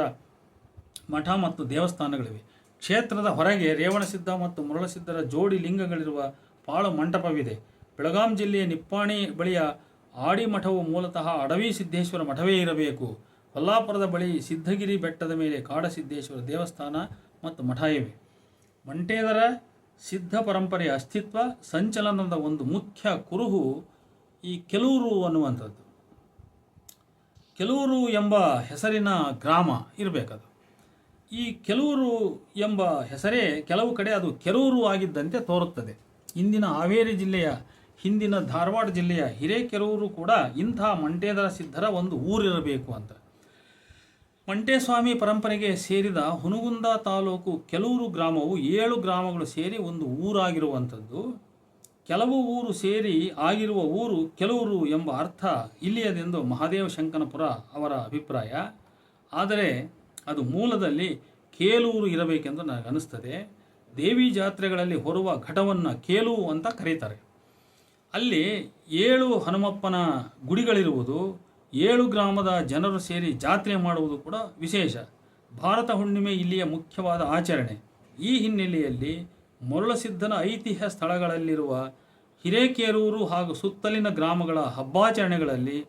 ಮಠ ಮತ್ತು ದೇವಸ್ಥಾನಗಳಿವೆ. ಕ್ಷೇತ್ರದ ಹೊರಗೆ ರೇವಣಸಿದ್ಧ ಮತ್ತು ಮರುಳಸಿದ್ಧರ ಜೋಡಿ ಲಿಂಗಗಳಿರುವ ಪಾಳು ಮಂಟಪವಿದೆ. ಬೆಳಗಾಂ ಜಿಲ್ಲೆಯ ನಿಪ್ಪಾಣಿ ಬಳಿಯ ಆಡಿ ಮಠವು ಮೂಲತಃ ಅಡವಿ ಸಿದ್ದೇಶ್ವರ ಮಠವೇ ಇರಬೇಕು. ಕೊಲ್ಲಾಪುರದ ಬಳಿ ಸಿದ್ಧಗಿರಿ ಬೆಟ್ಟದ ಮೇಲೆ ಕಾಡಸಿದ್ದೇಶ್ವರ ದೇವಸ್ಥಾನ ಮತ್ತು ಮಠ ಇವೆ. ಮಂಟೇದರ ಸಿದ್ಧ ಪರಂಪರೆಯ ಅಸ್ತಿತ್ವ ಸಂಚಲನದ ಒಂದು ಮುಖ್ಯ ಕುರುಹು ಈ ಕೆಲೂರು ಅನ್ನುವಂಥದ್ದು. ಕೆಲೂರು ಎಂಬ ಹೆಸರಿನ ಗ್ರಾಮ ಇರಬೇಕದು. ಈ ಕೆಲೂರು ಎಂಬ ಹೆಸರೇ ಕೆಲವು ಕಡೆ ಅದು ಕೆರೂರು ಆಗಿದ್ದಂತೆ ತೋರುತ್ತದೆ. ಇಂದಿನ ಹಾವೇರಿ ಜಿಲ್ಲೆಯ ಹಿಂದಿನ ಧಾರವಾಡ ಜಿಲ್ಲೆಯ ಹಿರೇಕೆರೂರು ಕೂಡ ಇಂಥ ಮಂಟೇದರ ಸಿದ್ಧರ ಒಂದು ಊರಿರಬೇಕು ಅಂತ. ಮಂಟೇಸ್ವಾಮಿ ಪರಂಪರೆಗೆ ಸೇರಿದ ಹುನಗುಂದ ತಾಲೂಕು ಕೆಲೂರು ಗ್ರಾಮವು 7 ಗ್ರಾಮಗಳು ಸೇರಿ ಒಂದು ಊರಾಗಿರುವಂಥದ್ದು. ಕೆಲವು ಊರು ಸೇರಿ ಆಗಿರುವ ಊರು ಕೆಲೂರು ಎಂಬ ಅರ್ಥ ಇಲ್ಲಿಯದೆಂದು ಮಹಾದೇವ ಶಂಕನಪುರ ಅವರ ಅಭಿಪ್ರಾಯ. ಆದರೆ ಅದು ಮೂಲದಲ್ಲಿ ಕೇಲೂರು ಇರಬೇಕೆಂದು ನನಗೆ ಅನಿಸ್ತದೆ. ದೇವಿ ಜಾತ್ರೆಗಳಲ್ಲಿ ಹೊರುವ ಘಟವನ್ನು ಕೇಲು ಅಂತ ಕರೀತಾರೆ. ಅಲ್ಲಿ 7 ಹನುಮಪ್ಪನ ಗುಡಿಗಳಿರುವುದು, 7 ಗ್ರಾಮದ ಜನರು ಸೇರಿ ಜಾತ್ರೆ ಮಾಡುವುದು ಕೂಡ ವಿಶೇಷ. ಭಾರತ ಹುಣ್ಣಿಮೆ ಇಲ್ಲಿಯ ಮುಖ್ಯವಾದ ಆಚರಣೆ. ಈ ಹಿನ್ನೆಲೆಯಲ್ಲಿ ಮರುಳಸಿದ್ಧನ ಐತಿಹ್ಯ ಸ್ಥಳಗಳಲ್ಲಿರುವ ಹಿರೇಕೆರೂರು ಹಾಗೂ ಸುತ್ತಲಿನ ಗ್ರಾಮಗಳ ಹಬ್ಬಾಚರಣೆಗಳಲ್ಲಿ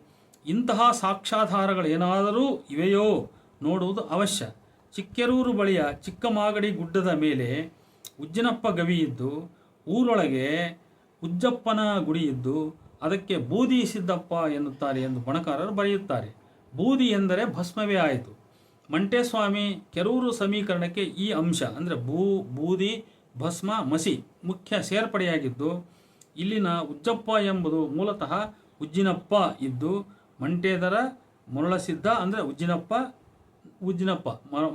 ಇಂತಹ ಸಾಕ್ಷ್ಯಾಧಾರಗಳೇನಾದರೂ ಇವೆಯೋ ನೋಡುವುದು ಅವಶ್ಯ. ಚಿಕ್ಕೆರೂರು ಬಳಿಯ ಚಿಕ್ಕಮಾಗಡಿ ಗುಡ್ಡದ ಮೇಲೆ ಉಜ್ಜಿನಪ್ಪ ಗವಿ ಇದ್ದು, ಊರೊಳಗೆ ಉಜ್ಜಪ್ಪನ ಗುಡಿ ಇದ್ದು ಅದಕ್ಕೆ ಬೂದಿ ಸಿದ್ದಪ್ಪ ಎನ್ನುತ್ತಾರೆ ಎಂದು ಬಣಕಾರರು ಬರೆಯುತ್ತಾರೆ. ಬೂದಿ ಎಂದರೆ ಭಸ್ಮವೇ ಆಯಿತು. ಮಂಟೇಸ್ವಾಮಿ ಕೆರೂರು ಸಮೀಕರಣಕ್ಕೆ ಈ ಅಂಶ ಅಂದರೆ ಬೂದಿ ಭಸ್ಮ ಮಸಿ ಮುಖ್ಯ ಸೇರ್ಪಡೆಯಾಗಿದ್ದು, ಇಲ್ಲಿನ ಉಜ್ಜಪ್ಪ ಎಂಬುದು ಮೂಲತಃ ಉಜ್ಜಿನಪ್ಪ ಇದ್ದು ಮಂಟೇದರ ಮರುಳಸಿದ್ಧ ಅಂದರೆ ಉಜ್ಜಿನಪ್ಪ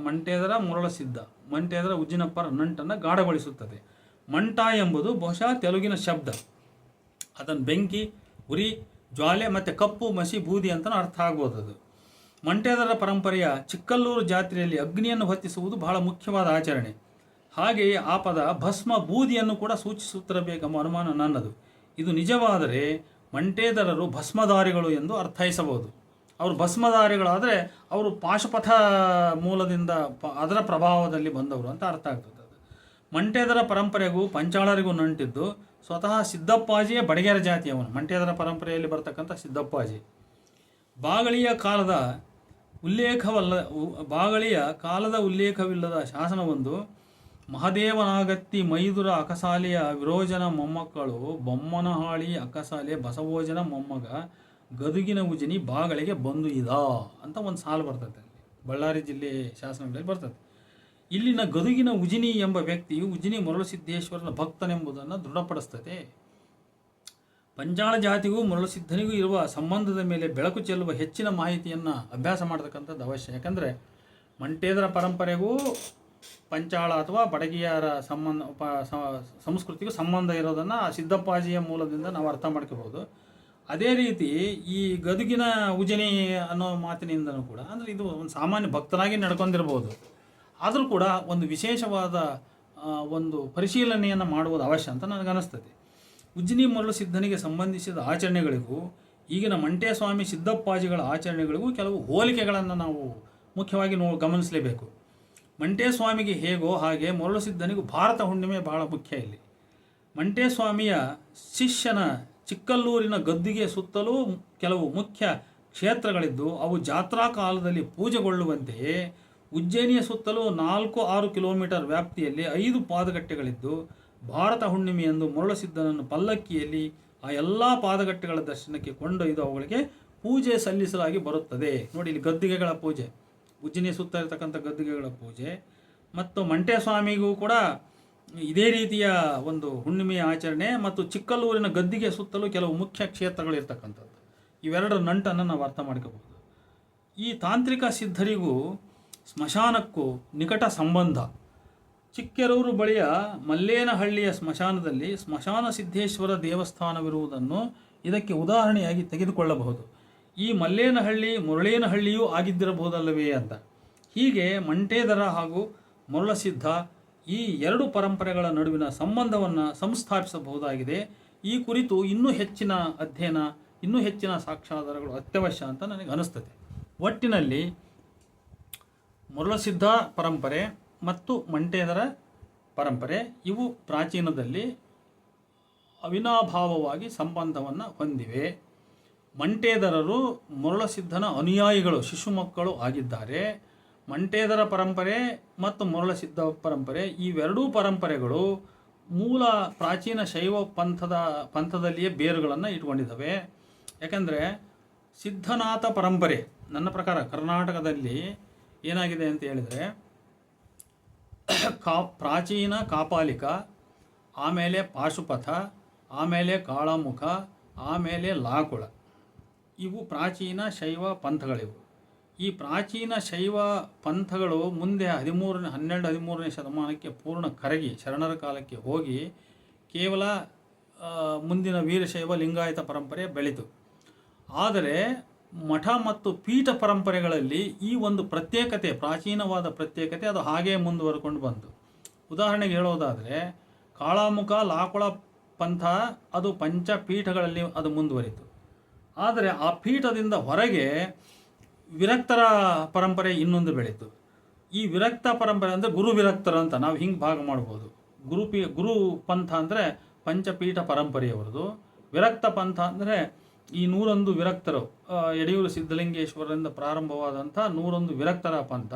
ಮಂಟೇದರ ಮರುಳಸಿದ್ಧ ಮಂಟೇದರ ಉಜ್ಜಿನಪ್ಪರ ನಂಟನ್ನು ಗಾಢಗೊಳಿಸುತ್ತದೆ. ಮಂಟ ಎಂಬುದು ಬಹುಶಃ ತೆಲುಗಿನ ಶಬ್ದ. ಅದನ್ನು ಬೆಂಕಿ, ಉರಿ, ಜ್ವಾಲೆ ಮತ್ತು ಕಪ್ಪು ಮಸಿ ಬೂದಿ ಅಂತಲೂ ಅರ್ಥ ಆಗ್ಬೋದು. ಅದು ಮಂಟೇದರ ಪರಂಪರೆಯ ಚಿಕ್ಕಲ್ಲೂರು ಜಾತ್ರೆಯಲ್ಲಿ ಅಗ್ನಿಯನ್ನು ಹೊತ್ತಿಸುವುದು ಬಹಳ ಮುಖ್ಯವಾದ ಆಚರಣೆ. ಹಾಗೆಯೇ ಆ ಪದ ಭಸ್ಮ ಬೂದಿಯನ್ನು ಕೂಡ ಸೂಚಿಸುತ್ತಿರಬೇಕೆಂಬ ಅನುಮಾನ ನನ್ನದು. ಇದು ನಿಜವಾದರೆ ಮಂಟೇದರರು ಭಸ್ಮಧಾರಿಗಳು ಎಂದು ಅರ್ಥೈಸಬಹುದು. ಅವರು ಭಸ್ಮಧಾರಿಗಳಾದರೆ ಅವರು ಪಾಶುಪಥ ಮೂಲದಿಂದ ಅದರ ಪ್ರಭಾವದಲ್ಲಿ ಬಂದವರು ಅಂತ ಅರ್ಥ ಆಗ್ತದೆ. ಮಂಟೇದರ ಪರಂಪರೆಗೂ ಪಂಚಾಳರಿಗೂ ನಂಟಿದ್ದು ಸ್ವತಃ ಸಿದ್ದಪ್ಪಾಜಿಯ ಬಡಗೇರ ಜಾತಿಯವನು. ಮಂಟೇದರ ಪರಂಪರೆಯಲ್ಲಿ ಬರ್ತಕ್ಕಂಥ ಸಿದ್ದಪ್ಪಾಜಿ ಬಾಗಳಿಯ ಕಾಲದ ಉಲ್ಲೇಖವಿಲ್ಲದ ಶಾಸನವೊಂದು ಮಹದೇವನಾಗತ್ತಿ ಮೈದುರ ಅಕಸಾಲಿಯ ವಿರೋಜನ ಮೊಮ್ಮಕ್ಕಳು ಬೊಮ್ಮನಹಾಳಿ ಅಕಸಾಲೆ ಬಸವೋಜನ ಮೊಮ್ಮಗ ಗದುಗಿನ ಉಜಿನಿ ಬಾಗಳಿಗೆ ಬಂದು ಅಂತ ಒಂದು ಸಾಲು ಬರ್ತದೆ. ಬಳ್ಳಾರಿ ಜಿಲ್ಲೆ ಶಾಸನಗಳಲ್ಲಿ ಬರ್ತದೆ. ಇಲ್ಲಿನ ಗದುಗಿನ ಉಜಿನಿ ಎಂಬ ವ್ಯಕ್ತಿಯು ಉಜಿನಿ ಮರುಳಸಿದ್ದೇಶ್ವರನ ಭಕ್ತನೆಂಬುದನ್ನು ದೃಢಪಡಿಸ್ತದೆ. ಪಂಚಾಳ ಜಾತಿಗೂ ಮರುಳಸಿದ್ಧನಿಗೂ ಇರುವ ಸಂಬಂಧದ ಮೇಲೆ ಬೆಳಕು ಚೆಲ್ಲುವ ಹೆಚ್ಚಿನ ಮಾಹಿತಿಯನ್ನು ಅಭ್ಯಾಸ ಮಾಡತಕ್ಕಂಥದ್ದು ಅವಶ್ಯ. ಯಾಕಂದರೆ ಮಂಟೇದರ ಪರಂಪರೆಗೂ ಪಂಚಾಳ ಅಥವಾ ಬಡಗಿಯರ ಸಂಸ್ಕೃತಿಗೂ ಸಂಬಂಧ ಇರೋದನ್ನು ಸಿದ್ದಪ್ಪಾಜಿಯ ಮೂಲದಿಂದ ನಾವು ಅರ್ಥ ಮಾಡ್ಕೋಬೋದು. ಅದೇ ರೀತಿ ಈ ಗದುಗಿನ ಉಜಿನಿ ಅನ್ನೋ ಮಾತಿನಿಂದನೂ ಕೂಡ ಅಂದರೆ ಇದು ಒಂದು ಸಾಮಾನ್ಯ ಭಕ್ತನಾಗಿ ನಡ್ಕೊಂಡಿರ್ಬೋದು. ಆದರೂ ಕೂಡ ಒಂದು ವಿಶೇಷವಾದ ಒಂದು ಪರಿಶೀಲನೆಯನ್ನು ಮಾಡುವುದು ಅವಶ್ಯ ಅಂತ ನನಗನ್ನಿಸ್ತದೆ. ಉಜ್ಜಿನಿ ಮರಳು ಸಿದ್ಧನಿಗೆ ಸಂಬಂಧಿಸಿದ ಆಚರಣೆಗಳಿಗೂ ಈಗಿನ ಮಂಟೇಸ್ವಾಮಿ ಸಿದ್ದಪ್ಪಾಜಿಗಳ ಆಚರಣೆಗಳಿಗೂ ಕೆಲವು ಹೋಲಿಕೆಗಳನ್ನು ನಾವು ಮುಖ್ಯವಾಗಿ ಗಮನಿಸಲೇಬೇಕು. ಮಂಟೇಸ್ವಾಮಿಗೆ ಹೇಗೋ ಹಾಗೆ ಮರಳು ಸಿದ್ಧನಿಗೂ ಭಾರತ ಹುಣ್ಣಿಮೆ ಬಹಳ ಮುಖ್ಯ. ಇಲ್ಲಿ ಮಂಟೇಸ್ವಾಮಿಯ ಶಿಷ್ಯನ ಚಿಕ್ಕಲ್ಲೂರಿನ ಗದ್ದಿಗೆ ಸುತ್ತಲೂ ಕೆಲವು ಮುಖ್ಯ ಕ್ಷೇತ್ರಗಳಿದ್ದು ಅವು ಜಾತ್ರಾ ಕಾಲದಲ್ಲಿ ಪೂಜೆಗೊಳ್ಳುವಂತೆಯೇ ಉಜ್ಜಯಿನಿಯ ಸುತ್ತಲೂ 4-6 ಕಿಲೋಮೀಟರ್ ವ್ಯಾಪ್ತಿಯಲ್ಲಿ 5 ಪಾದಗಟ್ಟೆಗಳಿದ್ದು ಭಾರತ ಹುಣ್ಣಿಮೆಯಂದು ಮರುಳಸಿದ್ಧನನ್ನು ಪಲ್ಲಕ್ಕಿಯಲ್ಲಿ ಆ ಎಲ್ಲ ಪಾದಗಟ್ಟೆಗಳ ದರ್ಶನಕ್ಕೆ ಕೊಂಡೊಯ್ದು ಅವುಗಳಿಗೆ ಪೂಜೆ ಸಲ್ಲಿಸಲಾಗಿ ಬರುತ್ತದೆ. ನೋಡಿ, ಇಲ್ಲಿ ಗದ್ದಿಗೆಗಳ ಪೂಜೆ, ಉಜ್ಜಿನಿ ಸುತ್ತ ಇರತಕ್ಕಂಥ ಗದ್ದಿಗೆಗಳ ಪೂಜೆ ಮತ್ತು ಮಂಟೇಸ್ವಾಮಿಗೂ ಕೂಡ ಇದೇ ರೀತಿಯ ಒಂದು ಹುಣ್ಣಿಮೆಯ ಆಚರಣೆ ಮತ್ತು ಚಿಕ್ಕಲ್ಲೂರಿನ ಗದ್ದಿಗೆ ಸುತ್ತಲೂ ಕೆಲವು ಮುಖ್ಯ ಕ್ಷೇತ್ರಗಳಿರ್ತಕ್ಕಂಥದ್ದು. ಇವೆರಡರ ನಂಟನ್ನು ನಾವು ಅರ್ಥ ಮಾಡ್ಕೋಬಹುದು. ಈ ತಾಂತ್ರಿಕ ಸಿದ್ಧರಿಗೂ ಸ್ಮಶಾನಕ್ಕೂ ನಿಕಟ ಸಂಬಂಧ. ಚಿಕ್ಕೆರೂರು ಬಳಿಯ ಮಲ್ಲೇನಹಳ್ಳಿಯ ಸ್ಮಶಾನದಲ್ಲಿ ಸ್ಮಶಾನ ಸಿದ್ದೇಶ್ವರ ದೇವಸ್ಥಾನವಿರುವುದನ್ನು ಇದಕ್ಕೆ ಉದಾಹರಣೆಯಾಗಿ ತೆಗೆದುಕೊಳ್ಳಬಹುದು. ಈ ಮಲ್ಲೇನಹಳ್ಳಿ ಮುರಳೇನಹಳ್ಳಿಯೂ ಆಗಿದ್ದಿರಬಹುದಲ್ಲವೇ ಅಂತ. ಹೀಗೆ ಮಂಟೇದರ ಹಾಗೂ ಮರುಳಸಿದ್ಧ ಈ 2 ಪರಂಪರೆಗಳ ನಡುವಿನ ಸಂಬಂಧವನ್ನು ಸಂಸ್ಥಾಪಿಸಬಹುದಾಗಿದೆ. ಈ ಕುರಿತು ಇನ್ನೂ ಹೆಚ್ಚಿನ ಅಧ್ಯಯನ, ಇನ್ನೂ ಹೆಚ್ಚಿನ ಸಾಕ್ಷ್ಯಾಧಾರಗಳು ಅತ್ಯವಶ್ಯ ಅಂತ ನನಗೆ ಅನಿಸ್ತದೆ. ಒಟ್ಟಿನಲ್ಲಿ ಮರುಳಸಿದ್ಧ ಪರಂಪರೆ ಮತ್ತು ಮಂಟೇದರ ಪರಂಪರೆ ಇವು ಪ್ರಾಚೀನದಲ್ಲಿ ಅವಿನಾಭಾವವಾಗಿ ಸಂಬಂಧವನ್ನು ಹೊಂದಿವೆ. ಮಂಟೇದರರು ಮರುಳಸಿದ್ಧನ ಅನುಯಾಯಿಗಳು, ಶಿಶುಮಕ್ಕಳು ಆಗಿದ್ದಾರೆ. ಮಂಟೇದರ ಪರಂಪರೆ ಮತ್ತು ಮರುಳಸಿದ್ಧ ಪರಂಪರೆ ಇವೆರಡೂ ಪರಂಪರೆಗಳು ಮೂಲ ಪ್ರಾಚೀನ ಶೈವ ಪಂಥದಲ್ಲಿಯೇ ಬೇರುಗಳನ್ನು ಇಟ್ಕೊಂಡಿದ್ದಾವೆ. ಯಾಕಂದರೆ ಸಿದ್ಧನಾಥ ಪರಂಪರೆ ನನ್ನ ಪ್ರಕಾರ ಕರ್ನಾಟಕದಲ್ಲಿ ಏನಾಗಿದೆ ಅಂತ ಹೇಳಿದರೆ ಪ್ರಾಚೀನ ಕಾಪಾಲಿಕ, ಆಮೇಲೆ ಪಾಶುಪಥ, ಆಮೇಲೆ ಕಾಳಾಮುಖ, ಆಮೇಲೆ ಲಾಕುಳ. ಇವು ಪ್ರಾಚೀನ ಶೈವ ಪಂಥಗಳಿವು. ಈ ಪ್ರಾಚೀನ ಶೈವ ಪಂಥಗಳು ಮುಂದೆ 12-13ನೇ ಶತಮಾನಕ್ಕೆ ಪೂರ್ಣ ಕರಗಿ ಶರಣರ ಕಾಲಕ್ಕೆ ಹೋಗಿ ಕೇವಲ ಮುಂದಿನ ವೀರಶೈವ ಲಿಂಗಾಯತ ಪರಂಪರೆ ಬೆಳೀತು. ಆದರೆ ಮಠ ಮತ್ತು ಪೀಠ ಪರಂಪರೆಗಳಲ್ಲಿ ಈ ಒಂದು ಪ್ರತ್ಯೇಕತೆ, ಪ್ರಾಚೀನವಾದ ಪ್ರತ್ಯೇಕತೆ ಅದು ಹಾಗೇ ಮುಂದುವರ್ಕೊಂಡು ಬಂತು. ಉದಾಹರಣೆಗೆ ಹೇಳೋದಾದರೆ ಕಾಳಾಮುಖ ಲಾಕುಳ ಪಂಥ ಅದು ಪಂಚಪೀಠಗಳಲ್ಲಿ ಅದು ಮುಂದುವರಿತು. ಆದರೆ ಆ ಪೀಠದಿಂದ ಹೊರಗೆ ವಿರಕ್ತರ ಪರಂಪರೆ ಇನ್ನೊಂದು ಬೆಳೀತು. ಈ ವಿರಕ್ತ ಪರಂಪರೆ ಅಂದರೆ ಗುರು ವಿರಕ್ತರ ಅಂತ ನಾವು ಹಿಂಗೆ ಭಾಗ ಮಾಡ್ಬೋದು. ಗುರು ಪಂಥ ಅಂದರೆ ಪಂಚಪೀಠ ಪರಂಪರೆಯವರದು. ವಿರಕ್ತ ಪಂಥ ಅಂದರೆ ಈ 101 ವಿರಕ್ತರು, ಯಡಿಯೂರು ಸಿದ್ಧಲಿಂಗೇಶ್ವರರಿಂದ ಪ್ರಾರಂಭವಾದಂಥ 101 ವಿರಕ್ತರ ಪಂಥ.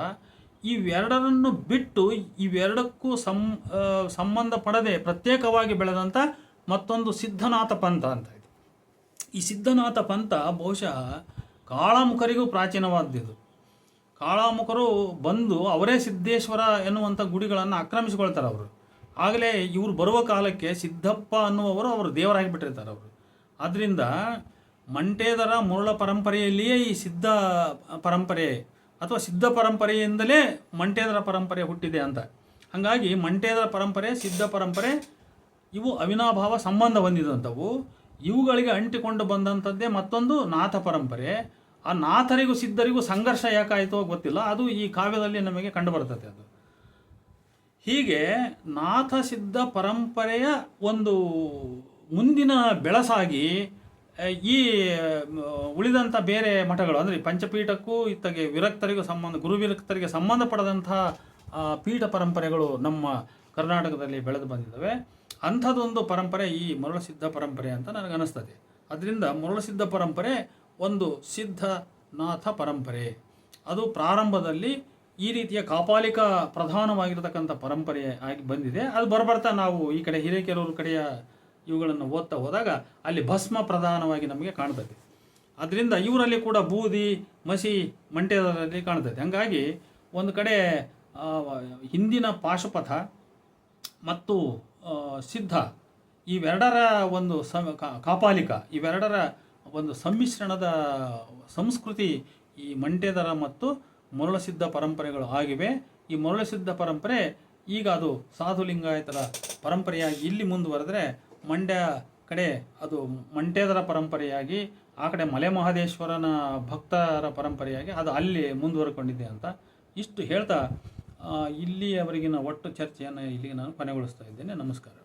ಇವೆರಡರನ್ನು ಬಿಟ್ಟು ಇವೆರಡಕ್ಕೂ ಸಂಬಂಧ ಪಡದೆ ಪ್ರತ್ಯೇಕವಾಗಿ ಬೆಳೆದಂಥ ಮತ್ತೊಂದು ಸಿದ್ಧನಾಥ ಪಂಥ ಅಂತ ಇದೆ. ಈ ಸಿದ್ಧನಾಥ ಪಂಥ ಬಹುಶಃ ಕಾಳಾಮುಖರಿಗೂ ಪ್ರಾಚೀನವಾದ್ದಿದು. ಕಾಳಾಮುಖರು ಬಂದು ಅವರೇ ಸಿದ್ದೇಶ್ವರ ಎನ್ನುವಂಥ ಗುಡಿಗಳನ್ನು ಆಕ್ರಮಿಸಿಕೊಳ್ತಾರೆ ಅವರು. ಆಗಲೇ ಇವರು ಬರುವ ಕಾಲಕ್ಕೆ ಸಿದ್ದಪ್ಪ ಅನ್ನುವರು ಅವರು ದೇವರಾಗಿಬಿಟ್ಟಿರ್ತಾರೆ ಅವರು. ಆದ್ದರಿಂದ ಮಂಟೇದರ ಮುರುಳ ಪರಂಪರೆಯಲ್ಲಿಯೇ ಈ ಸಿದ್ಧ ಪರಂಪರೆ ಅಥವಾ ಸಿದ್ಧ ಪರಂಪರೆಯಿಂದಲೇ ಮಂಟೇದರ ಪರಂಪರೆ ಹುಟ್ಟಿದೆ ಅಂತ. ಹಾಗಾಗಿ ಮಂಟೇದರ ಪರಂಪರೆ, ಸಿದ್ಧ ಪರಂಪರೆ ಇವು ಅವಿನಾಭಾವ ಸಂಬಂಧ ಹೊಂದಿದಂಥವು. ಇವುಗಳಿಗೆ ಅಂಟಿಕೊಂಡು ಬಂದಂಥದ್ದೇ ಮತ್ತೊಂದು ನಾಥ ಪರಂಪರೆ. ಆ ನಾಥರಿಗೂ ಸಿದ್ಧರಿಗೂ ಸಂಘರ್ಷ ಯಾಕಾಯಿತೋ ಗೊತ್ತಿಲ್ಲ, ಅದು ಈ ಕಾವ್ಯದಲ್ಲಿ ನಮಗೆ ಕಂಡುಬರ್ತದೆ. ಅದು ಹೀಗೆ ನಾಥ ಸಿದ್ಧ ಪರಂಪರೆಯ ಒಂದು ಮುಂದಿನ ಬೆಳಸಾಗಿ ಈ ಉಳಿದಂಥ ಬೇರೆ ಮಠಗಳು ಅಂದರೆ ಪಂಚಪೀಠಕ್ಕೂ ಇತ್ತಗೆ ವಿರಕ್ತರಿಗೂ ಗುರು ವಿರಕ್ತರಿಗೆ ಸಂಬಂಧಪಡದಂಥ ಪೀಠ ಪರಂಪರೆಗಳು ನಮ್ಮ ಕರ್ನಾಟಕದಲ್ಲಿ ಬೆಳೆದು ಬಂದಿದ್ದಾವೆ. ಅಂಥದ್ದೊಂದು ಪರಂಪರೆ ಈ ಮರುಳಸಿದ್ಧ ಪರಂಪರೆ ಅಂತ ನನಗನ್ನಿಸ್ತದೆ. ಅದರಿಂದ ಮರುಳಸಿದ್ಧ ಪರಂಪರೆ ಒಂದು ಸಿದ್ಧನಾಥ ಪರಂಪರೆ. ಅದು ಪ್ರಾರಂಭದಲ್ಲಿ ಈ ರೀತಿಯ ಕಾಪಾಲಿಕ ಪ್ರಧಾನವಾಗಿರತಕ್ಕಂಥ ಪರಂಪರೆ ಆಗಿ ಬಂದಿದೆ. ಅದು ಬರ್ಬರ್ತಾ ನಾವು ಈ ಕಡೆ ಹಿರೇಕೆರೂರು ಕಡೆಯ ಇವುಗಳನ್ನು ಓದ್ತಾ ಹೋದಾಗ ಅಲ್ಲಿ ಭಸ್ಮ ಪ್ರಧಾನವಾಗಿ ನಮಗೆ ಕಾಣ್ತದೆ. ಅದರಿಂದ ಇವರಲ್ಲಿ ಕೂಡ ಬೂದಿ ಮಸಿ ಮಂಟೇದರಲ್ಲಿ ಕಾಣ್ತದೆ. ಹಾಗಾಗಿ ಒಂದು ಕಡೆ ಹಿಂದಿನ ಪಾಶುಪಥ ಮತ್ತು ಸಿದ್ಧ ಇವೆರಡರ ಒಂದು ಕಾಪಾಲಿಕ ಇವೆರಡರ ಒಂದು ಸಮ್ಮಿಶ್ರಣದ ಸಂಸ್ಕೃತಿ ಈ ಮಂಟೇದರ ಮತ್ತು ಮರುಳಸಿದ್ಧ ಪರಂಪರೆಗಳು ಆಗಿವೆ. ಈ ಮರುಳಸಿದ್ಧ ಪರಂಪರೆ ಈಗ ಅದು ಸಾಧು ಲಿಂಗಾಯತರ ಪರಂಪರೆಯಾಗಿ ಇಲ್ಲಿ ಮುಂದುವರೆದರೆ ಮಂಡ್ಯ ಕಡೆ ಅದು ಮಂಟೇದರ ಪರಂಪರೆಯಾಗಿ, ಆ ಕಡೆ ಮಲೆ ಮಹದೇಶ್ವರನ ಭಕ್ತರ ಪರಂಪರೆಯಾಗಿ ಅದು ಅಲ್ಲಿ ಮುಂದುವರೆಕೊಂಡಿದೆ ಅಂತ ಇಷ್ಟು ಹೇಳ್ತಾ ಇಲ್ಲಿಯವರೆಗಿನ ಒಟ್ಟು ಚರ್ಚೆಯನ್ನು ಇಲ್ಲಿಗೆ ನಾನು ಕೊನೆಗೊಳಿಸ್ತಾ ಇದ್ದೇನೆ. ನಮಸ್ಕಾರ.